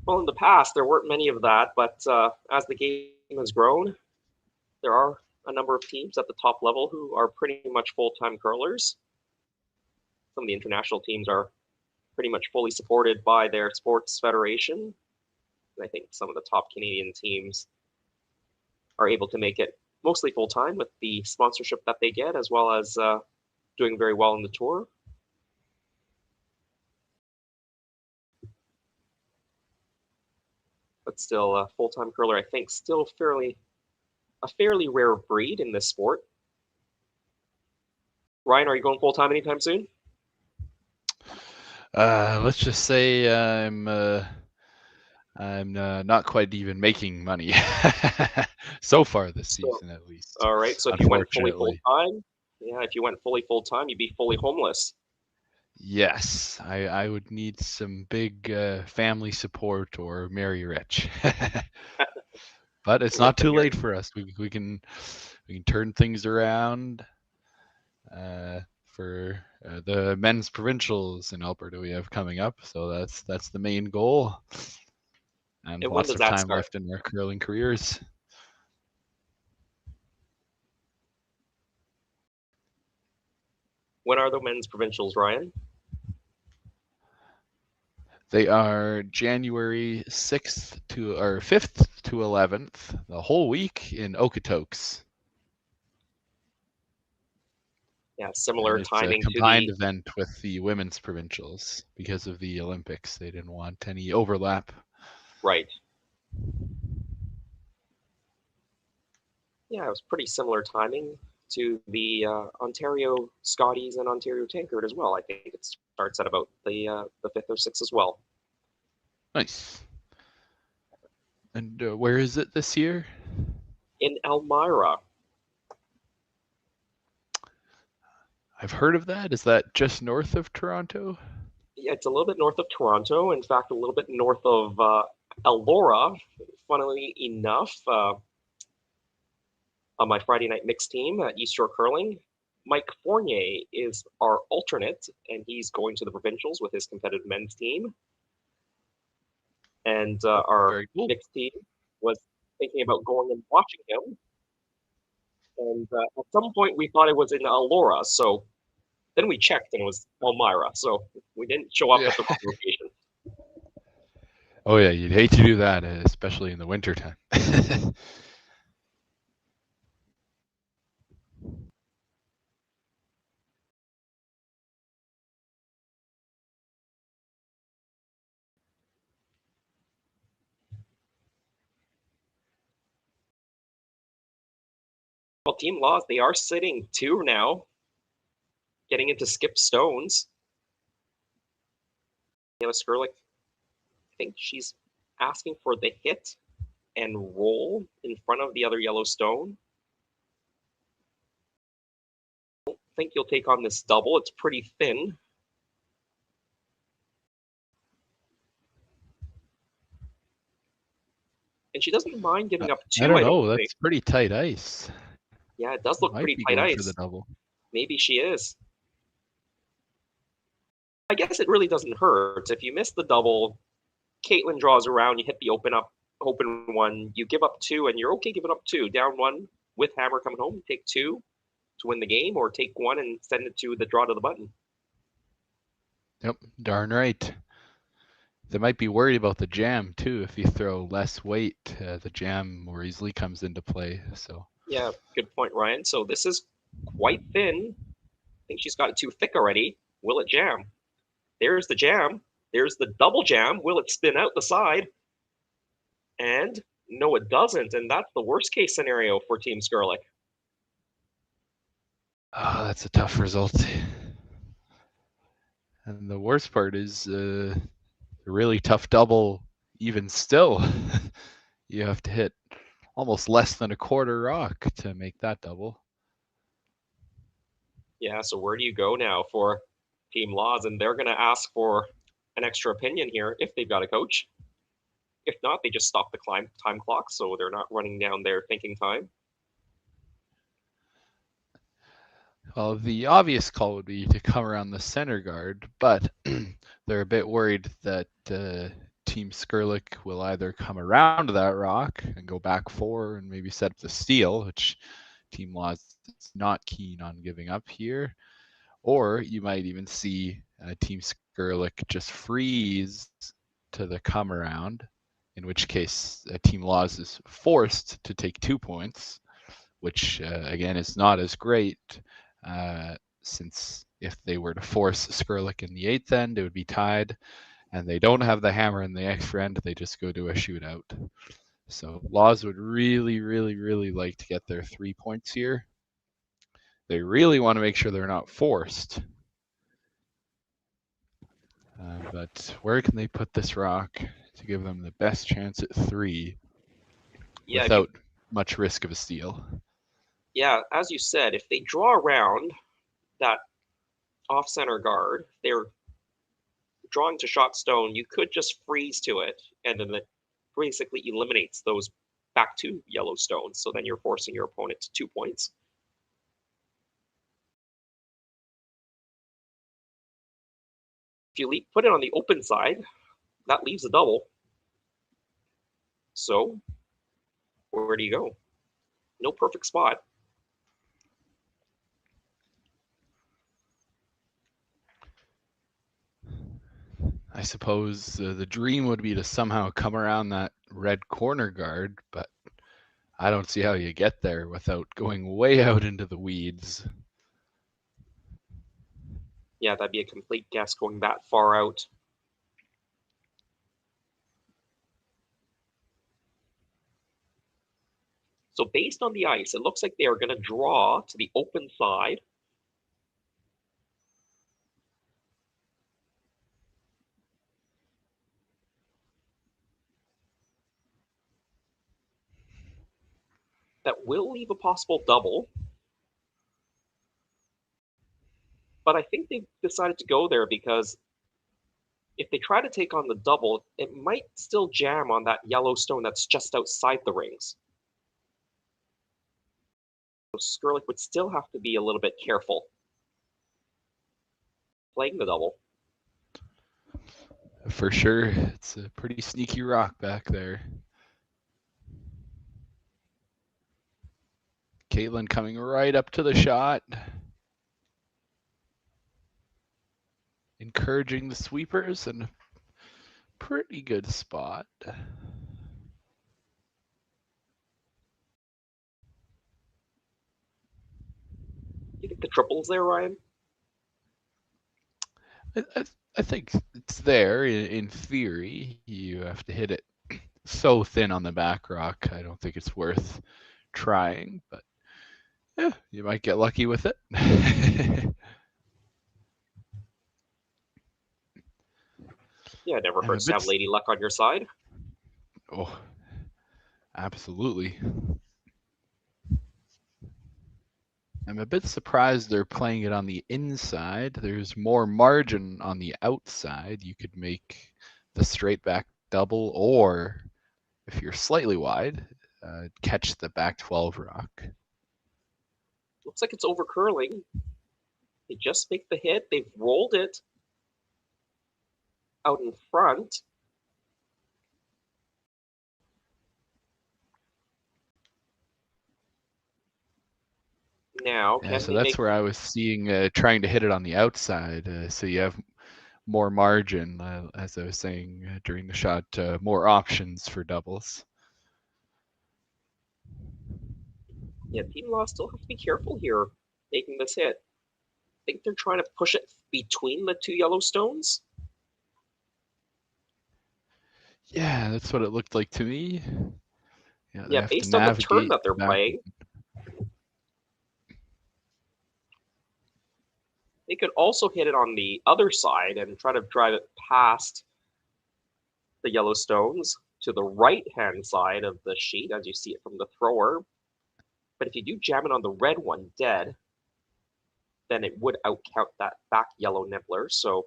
Well, in the past, there weren't many of that, but as the game has grown, there are a number of teams at the top level who are pretty much full-time curlers. Some of the international teams are pretty much fully supported by their sports federation. And I think some of the top Canadian teams are able to make it mostly full-time with the sponsorship that they get, as well as doing very well in the tour. But still, a full-time curler, I think, still a fairly rare breed in this sport. Ryan, are you going full-time anytime soon? Let's just say I'm not quite even making money so far this season, at least. All right, so if you went fully full-time, if you went fully full-time, you'd be fully homeless. Yes, I would need some big family support or marry rich. But it's not too late for us. We can turn things around for the men's provincials in Alberta we have coming up. So that's the main goal. And lots of time left in our curling careers. When are the men's provincials, Ryan? They are January 6th to 5th to 11th, the whole week in Okotoks. Yeah, similar timing to the combined event with the women's provincials because of the Olympics. They didn't want any overlap. Right. Yeah, it was pretty similar timing to the Ontario Scotties and Ontario Tankard as well. I think it starts at about the 5th or 6th as well. Nice. And where is it this year? In Elmira. I've heard of that. Is that just north of Toronto? Yeah, it's a little bit north of Toronto. In fact, a little bit north of Elora, funnily enough, on my Friday night mixed team at East Shore Curling, Mike Fournier is our alternate, and he's going to the provincials with his competitive men's team. And our mixed team was thinking about going and watching him. And at some point, we thought it was in Elora, so then we checked, and it was Elmira, so we didn't show up at the location. Oh yeah, you'd hate to do that, especially in the wintertime. Well, Team Laws, they are sitting 2 now, getting into skip stones. Kayla Skrlik, I think she's asking for the hit and roll in front of the other yellow stone. I don't think you'll take on this double. It's pretty thin. And she doesn't mind giving up 2. I don't know. That's pretty tight ice. Yeah, it does look Might pretty be tight going ice. for the double. Maybe she is. I guess it really doesn't hurt. If you miss the double, Kaitlyn draws around, you hit the open one, you give up 2, and you're okay giving up 2. Down 1 with hammer coming home, take 2 to win the game, or take 1 and send it to the draw to the button. Yep, darn right. They might be worried about the jam too. If you throw less weight, the jam more easily comes into play. So yeah, good point, Ryan. So this is quite thin. I think she's got it too thick already. Will it jam? There's the jam. There's the double jam. Will it spin out the side? And no, it doesn't. And that's the worst case scenario for Team Skrlik. Oh, that's a tough result. And the worst part is a really tough double. Even still, you have to hit almost less than a quarter rock to make that double. Yeah, so where do you go now for Team Laws? And they're going to ask for an extra opinion here if they've got a coach. If not, they just stop the time clock, so they're not running down their thinking time. Well, the obvious call would be to come around the center guard, but they're a bit worried that Team Skrlik will either come around that rock and go back 4 and maybe set up the steal, which Team Laws is not keen on giving up here, or you might even see Team Skrlik just freeze to the come around, in which case Team Laws is forced to take 2 points, which again is not as great. Since if they were to force Skrlik in the 8th end, it would be tied, and they don't have the hammer in the extra end, they just go to a shootout. So Laws would really, really, really like to get their 3 points here. They really want to make sure they're not forced. But where can they put this rock to give them the best chance at 3 without much risk of a steal? Yeah, as you said, if they draw around that off-center guard, they're drawing to shot stone, you could just freeze to it, and then it basically eliminates those back 2 yellow stones, so then you're forcing your opponent to 2 points. If you put it on the open side, that leaves a double. So, where do you go? No perfect spot. I suppose the dream would be to somehow come around that red corner guard, but I don't see how you get there without going way out into the weeds. Yeah, that'd be a complete guess going that far out. So based on the ice, it looks like they are going to draw to the open side. That will leave a possible double. But I think they've decided to go there because If they try to take on the double, it might still jam on that yellow stone that's just outside the rings. So Skrlik would still have to be a little bit careful playing the double. For sure, it's a pretty sneaky rock back there. Kaitlyn coming right up to the shot. Encouraging the sweepers and a pretty good spot. You think the triple's there, Ryan? I think it's there in theory. You have to hit it so thin on the back rock. I don't think it's worth trying, but yeah, you might get lucky with it. Yeah, it never hurts to have lady luck on your side. Oh, absolutely. I'm a bit surprised they're playing it on the inside. There's more margin on the outside. You could make the straight back double, or if you're slightly wide, catch the back 12 rock. Looks like it's over curling. They just make the hit. They've rolled it out in front. Now, yeah, so that's where I was seeing trying to hit it on the outside. So you have more margin, as I was saying during the shot, more options for doubles. Yeah, Team Law still have to be careful here making this hit. I think they're trying to push it between the two yellow stones. Yeah, that's what it looked like to me. Yeah, based on the turn that they're playing. They could also hit it on the other side and try to drive it past the yellow stones to the right-hand side of the sheet, as you see it from the thrower. But if you do jam it on the red one dead, then it would outcount that back yellow nibbler. So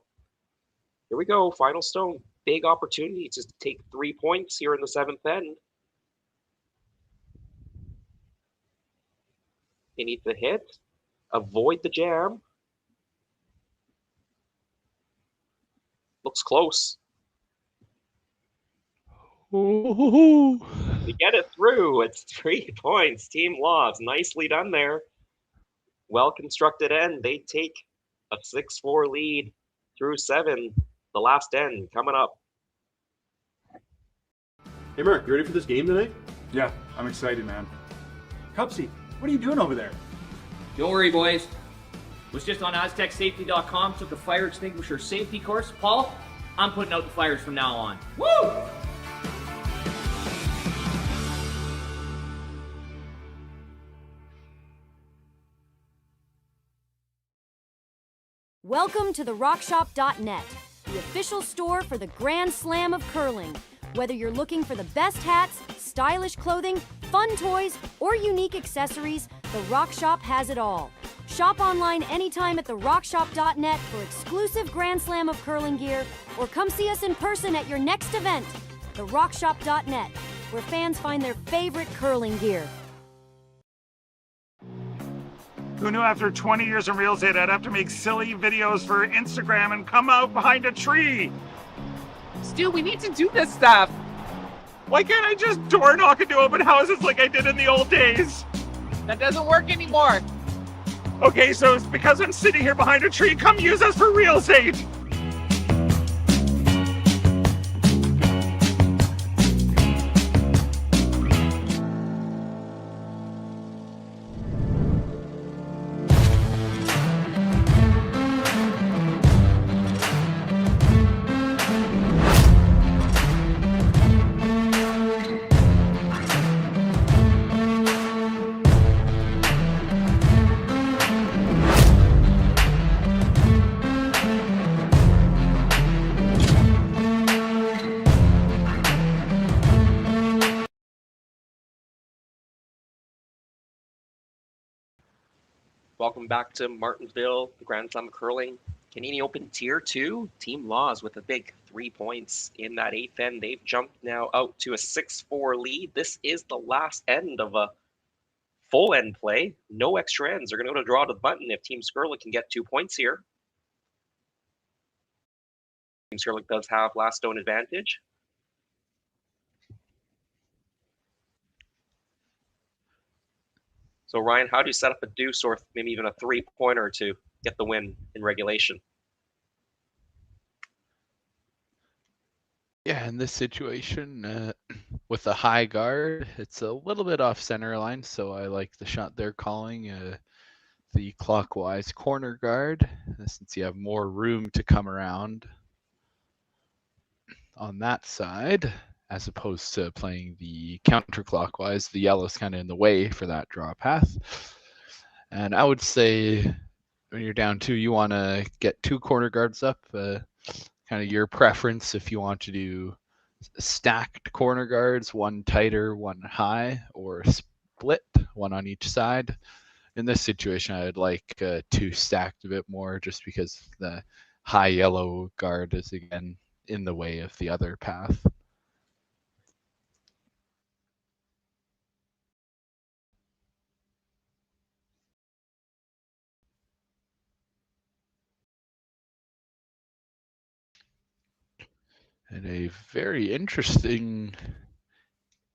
here we go, final stone. Big opportunity to take 3 points here in the 7th end. They need the hit, avoid the jam. Looks close. Ooh. We get it through. It's 3 points. Team Laws, nicely done there. Well-constructed end. They take a 6-4 lead through 7. The last end coming up. Hey Mark, you ready for this game tonight? Yeah, I'm excited, man. Cupsy, what are you doing over there? Don't worry, boys. Was just on AztecSafety.com, took a fire extinguisher safety course. Paul, I'm putting out the fires from now on. Woo! Welcome to the RockShop.net, the official store for the Grand Slam of curling. Whether you're looking for the best hats, stylish clothing, fun toys, or unique accessories, the Rock Shop has it all. Shop online anytime at therockshop.net for exclusive Grand Slam of curling gear, or come see us in person at your next event. Therockshop.net, where fans find their favorite curling gear. Who knew after 20 years in real estate I'd have to make silly videos for Instagram and come out behind a tree? Stu, we need to do this stuff. Why can't I just door knock into open houses like I did in the old days? That doesn't work anymore. Okay, so it's because I'm sitting here behind a tree. Come use us for real estate. Welcome back to Martensville, the Grand Slam of curling. Canadian Open Tier 2, Team Laws with a big 3 points in that 8th end. They've jumped now out to a 6-4 lead. This is the last end of a full end play. No extra ends. They're going to go to draw to the button if Team Skrlik can get 2 points here. Team Skrlik does have last stone advantage. So Ryan, how do you set up a deuce or maybe even a 3-pointer to get the win in regulation? Yeah, in this situation, with a high guard, it's a little bit off center line, so I like the shot they're calling, the clockwise corner guard, since you have more room to come around on that side, as opposed to playing the counterclockwise. The yellow's kind of in the way for that draw path. And I would say when you're down 2, you want to get 2 corner guards up, kind of your preference if you want to do stacked corner guards, one tighter, one high, or split, one on each side. In this situation, I'd like 2 stacked a bit more, just because the high yellow guard is again in the way of the other path. And a very interesting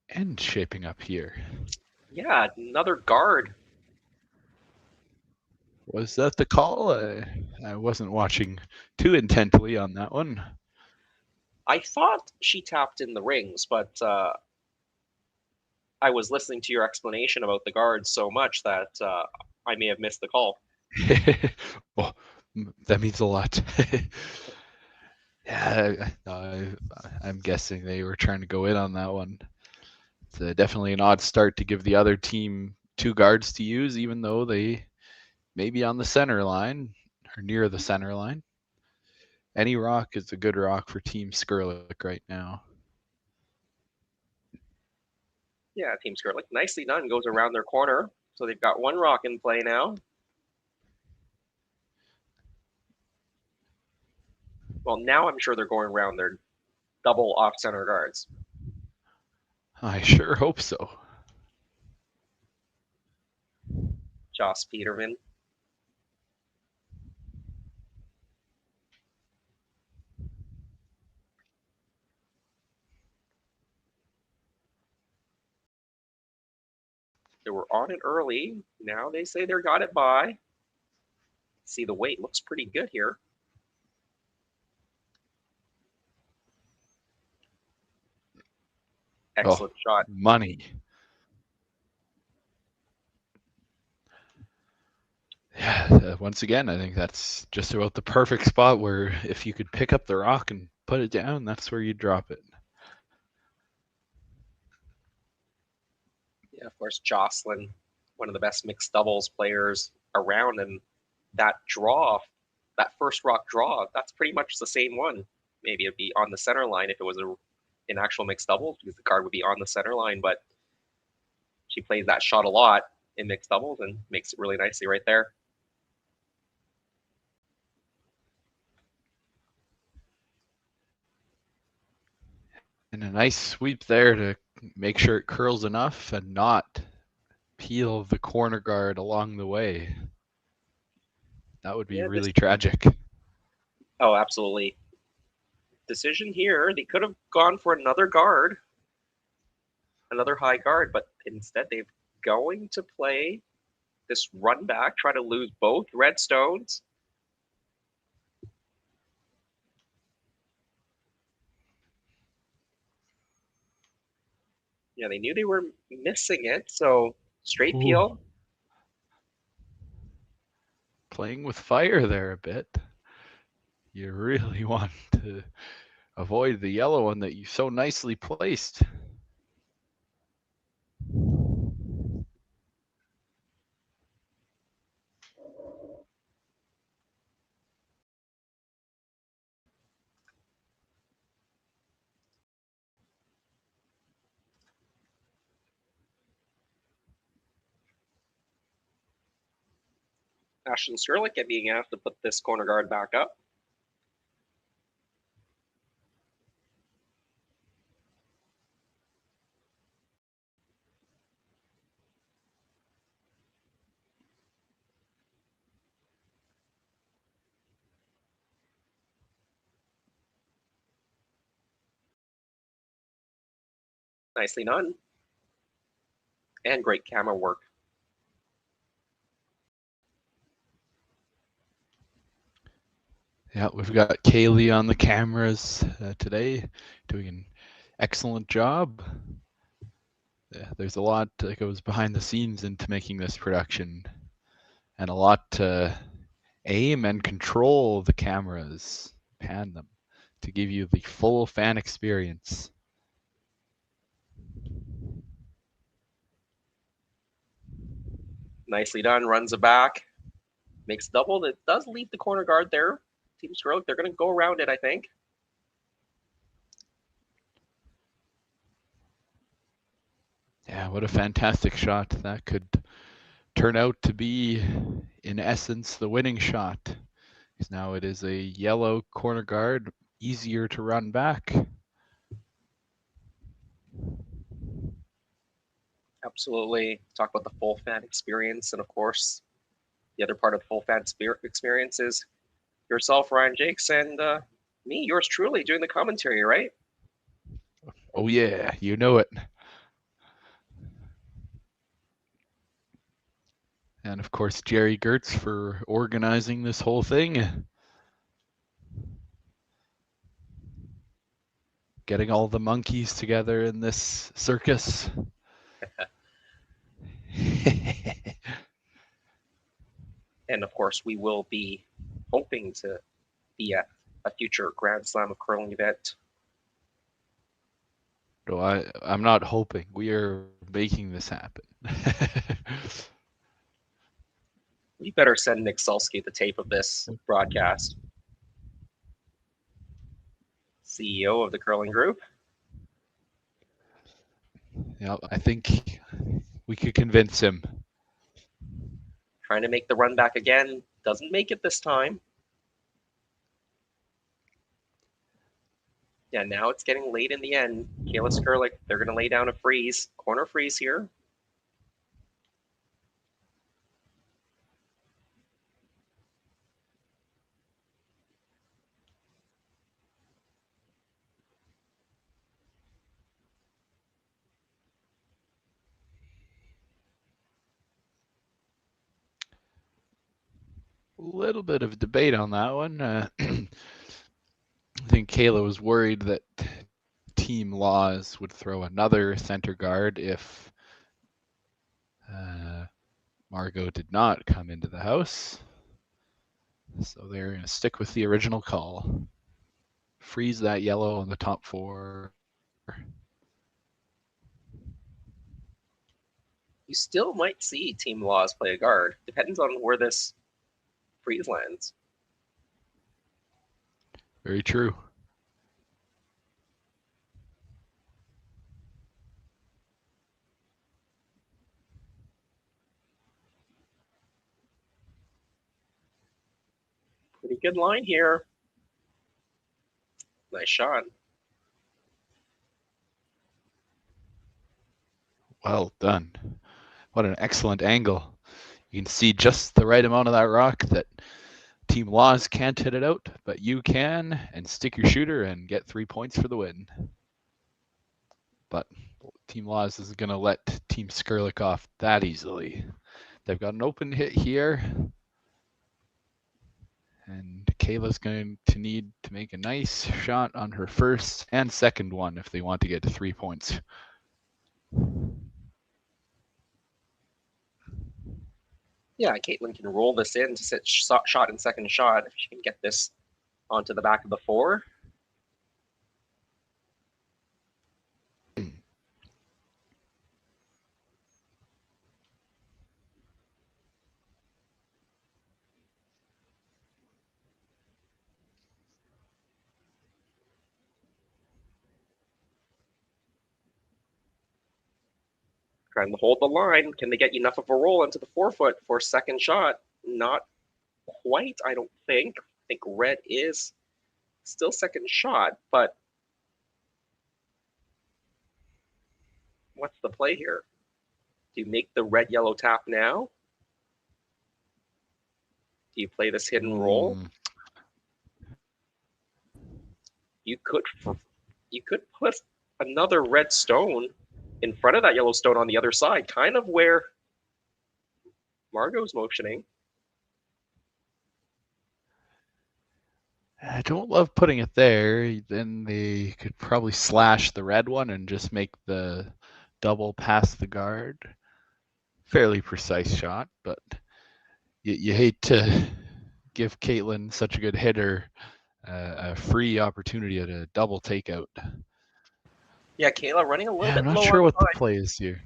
end shaping up here. Yeah, another guard. Was that the call? I wasn't watching too intently on that one. I thought she tapped in the rings, but I was listening to your explanation about the guards so much that I may have missed the call. Well, that means a lot. Yeah, I'm guessing they were trying to go in on that one. It's definitely an odd start to give the other team 2 guards to use, even though they may be on the center line or near the center line. Any rock is a good rock for Team Skrlik right now. Yeah, Team Skrlik, nicely done, goes around their corner. So they've got 1 rock in play now. Well, now I'm sure they're going around their double off-center guards. I sure hope so. Joss Peterman. They were on it early. Now they say they got it by. See, the weight looks pretty good here. Excellent shot. Money. Yeah, once again, I think that's just about the perfect spot where if you could pick up the rock and put it down, that's where you drop it. Yeah, of course, Jocelyn, one of the best mixed doubles players around, and that draw, that first rock draw, that's pretty much the same one. Maybe it'd be on the center line if it was an actual mixed doubles, because the card would be on the center line, but she plays that shot a lot in mixed doubles and makes it really nicely right there. And a nice sweep there to make sure it curls enough and not peel the corner guard along the way. That would be really tragic. Oh, absolutely. Decision here. They could have gone for another guard, another high guard, but instead they're going to play this run back, try to lose both red stones. Yeah, they knew they were missing it, so straight peel. Playing with fire there a bit. You really want to avoid the yellow one that you so nicely placed. Ashton Skrlik being asked to put this corner guard back up. Nicely done. And great camera work. Yeah, we've got Kaylee on the cameras today, doing an excellent job. Yeah, there's a lot that goes behind the scenes into making this production, and a lot to aim and control the cameras, pan them, to give you the full fan experience. Nicely done. Runs it back. Makes double. It does leave the corner guard there. Team Skrlik, they're going to go around it, I think. Yeah, what a fantastic shot. That could turn out to be, in essence, the winning shot. Because now it is a yellow corner guard, easier to run back. Absolutely. Talk about the full fan experience. And of course, the other part of the full fan experience is yourself, Ryan Jakes, and me, yours truly, doing the commentary, right? Oh, yeah, you know it. And of course, Jerry Gertz for organizing this whole thing. Getting all the monkeys together in this circus. And of course, we will be hoping to be at a future Grand Slam of Curling event. No, I'm not hoping. We are making this happen. We better send Nick Sulsky the tape of this broadcast. CEO of the curling group. Yeah, I think we could convince him. Trying to make the run back again. Doesn't make it this time. Yeah, now it's getting late in the end. Kayla Skrlik, they're going to lay down a freeze. Corner freeze here. A little bit of debate on that one. I think Kayla was worried that Team Laws would throw another center guard if Margot did not come into the house. So they're going to stick with the original call. Freeze that yellow on the top four. You still might see Team Laws play a guard. Depends on where this freeze lands. Very true. Pretty good line here. Nice shot. Well done. What an excellent angle. You can see just the right amount of that rock that Team Laws can't hit it out, but you can, and stick your shooter and get 3 points for the win. But Team Laws isn't going to let Team Skrlik off that easily. They've got an open hit here. And Kayla's going to need to make a nice shot on her first and second one if they want to get to 3 points. Yeah, Kaitlyn can roll this in to sit shot and second shot if she can get this onto the back of the four. Trying to hold the line. Can they get enough of a roll into the 4 foot for second shot? Not quite, I don't think. I think red is still second shot, but what's the play here? Do you make the red-yellow tap now? Do you play this hidden roll? You could put another red stone in front of that yellow stone on the other side, kind of where Margot's motioning. I don't love putting it there. Then they could probably slash the red one and just make the double past the guard. Fairly precise shot, but you hate to give Kaitlyn, such a good hitter, a free opportunity at a double takeout. Yeah, Kayla running a little bit I'm low not sure on what the time. play is here.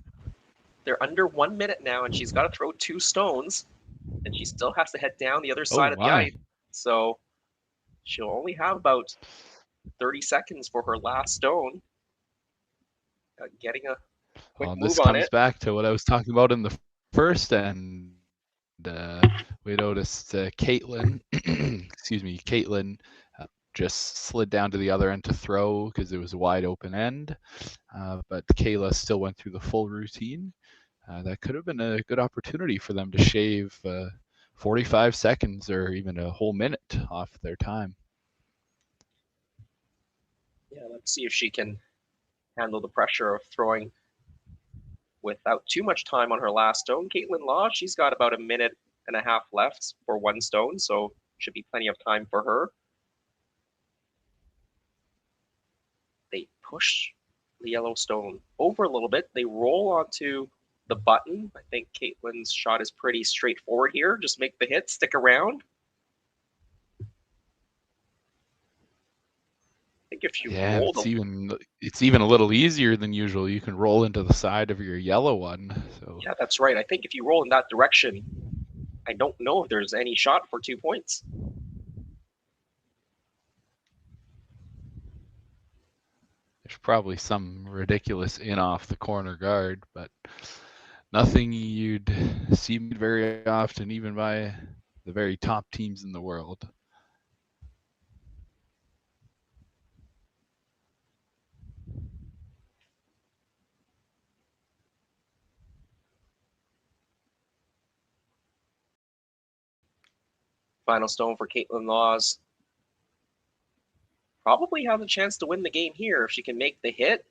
They're under 1 minute now, and she's got to throw 2 stones, and she still has to head down the other side of the ice. So she'll only have about 30 seconds for her last stone. Getting a quick move This on it. comes back to what I was talking about in the first end. We noticed Kaitlyn, Kaitlyn just slid down to the other end to throw because it was a wide open end. But Kayla still went through the full routine. That could have been a good opportunity for them to shave 45 seconds or even a whole minute off their time. Yeah, let's see if she can handle the pressure of throwing without too much time on her last stone. Kaitlyn Law, she's got about 1.5 minutes left for 1 stone, so should be plenty of time for her. They push the yellow stone over a little bit. They roll onto the button. I think Kaitlyn's shot is pretty straightforward here. Just make the hit, stick around. I think if you roll it's even a little easier than usual. You can roll into the side of your yellow one. So yeah, that's right. I think if you roll in that direction, I don't know if there's any shot for 2 points. There's probably some ridiculous in off the corner guard, but nothing you'd see very often, even by the very top teams in the world. Final stone for Kaitlyn Laws. Probably has a chance to win the game here if she can make the hit.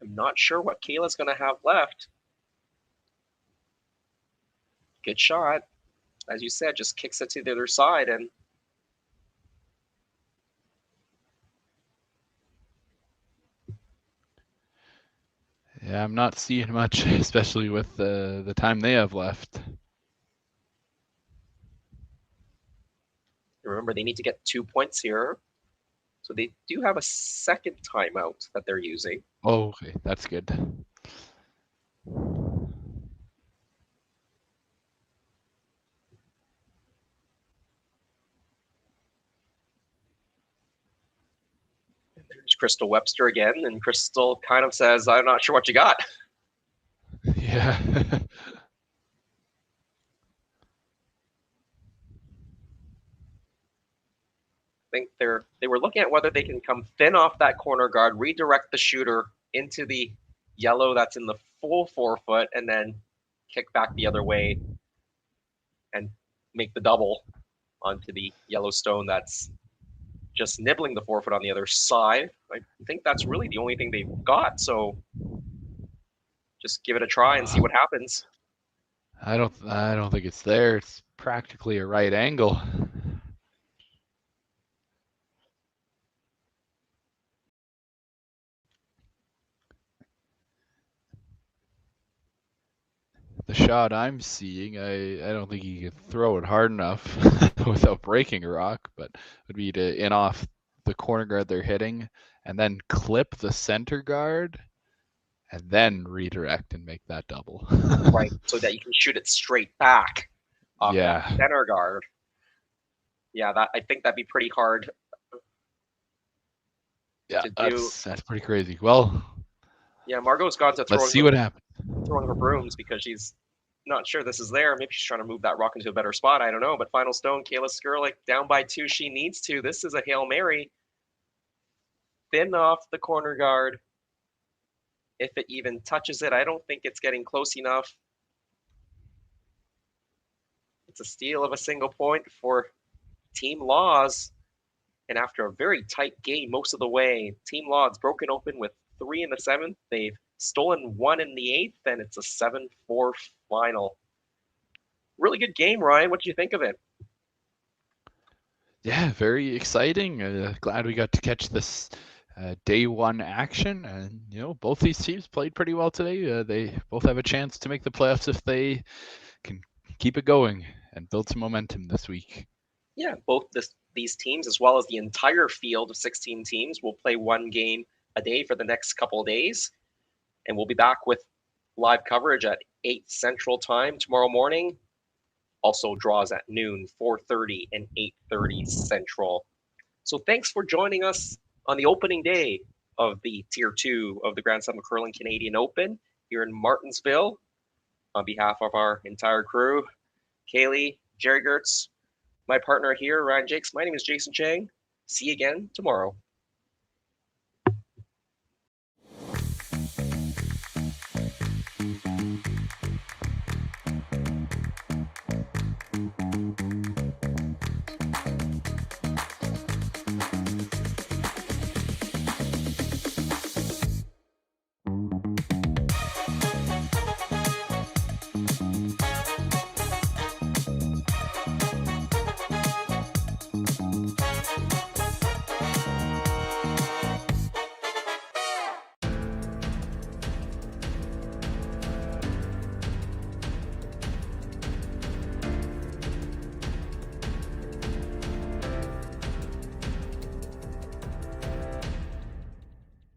I'm not sure what Kayla's going to have left. Good shot. As you said, just kicks it to the other side. And yeah, I'm not seeing much, especially with the time they have left. remember, they need to get 2 points here. So they do have a second timeout that they're using. Oh, okay, that's good. There's Crystal Webster again, and Crystal kind of says, I'm not sure what you got. Yeah. I think they were looking at whether they can come thin off that corner guard, redirect the shooter into the yellow that's in the full 4 foot, and then kick back the other way and make the double onto the yellow stone that's just nibbling the 4 foot on the other side. I think that's really the only thing they've got, so just give it a try and see what happens. I don't think it's there. It's practically a right angle. The shot I'm seeing, I don't think he could throw it hard enough without breaking a rock, but would be to in off the corner guard they're hitting and then clip the center guard and then redirect and make that double. Right, so that you can shoot it straight back off that center guard. Yeah, I think that'd be pretty hard to do. That's pretty crazy. Well, Yeah, Margot's gone to Let's see what happens. throwing her brooms because she's not sure this is there. Maybe she's trying to move that rock into a better spot. I don't know. But final stone, Kayla Skrlik down by 2. She needs to. This is a Hail Mary. Thin off the corner guard. If it even touches it, I don't think it's getting close enough. It's a steal of a single point for Team Laws. And after a very tight game most of the way, Team Laws broken open with 3 in the 7th. They've stolen 1 in the 8th, and it's a 7-4 final. Really good game, Ryan. What did you think of it? Yeah, very exciting. Glad we got to catch this day one action. And, both these teams played pretty well today. They both have a chance to make the playoffs if they can keep it going and build some momentum this week. Yeah, both these teams, as well as the entire field of 16 teams, will play 1 game a day for the next couple of days. And we'll be back with live coverage at 8 Central Time tomorrow morning. Also draws at noon, 4:30 and 8:30 Central. So thanks for joining us on the opening day of the Tier 2 of the Grand Slam of Curling Canadian Open here in Martensville. On behalf of our entire crew, Kaylee, Jerry Gertz, my partner here, Ryan Jakes, my name is Jason Chang. See you again tomorrow.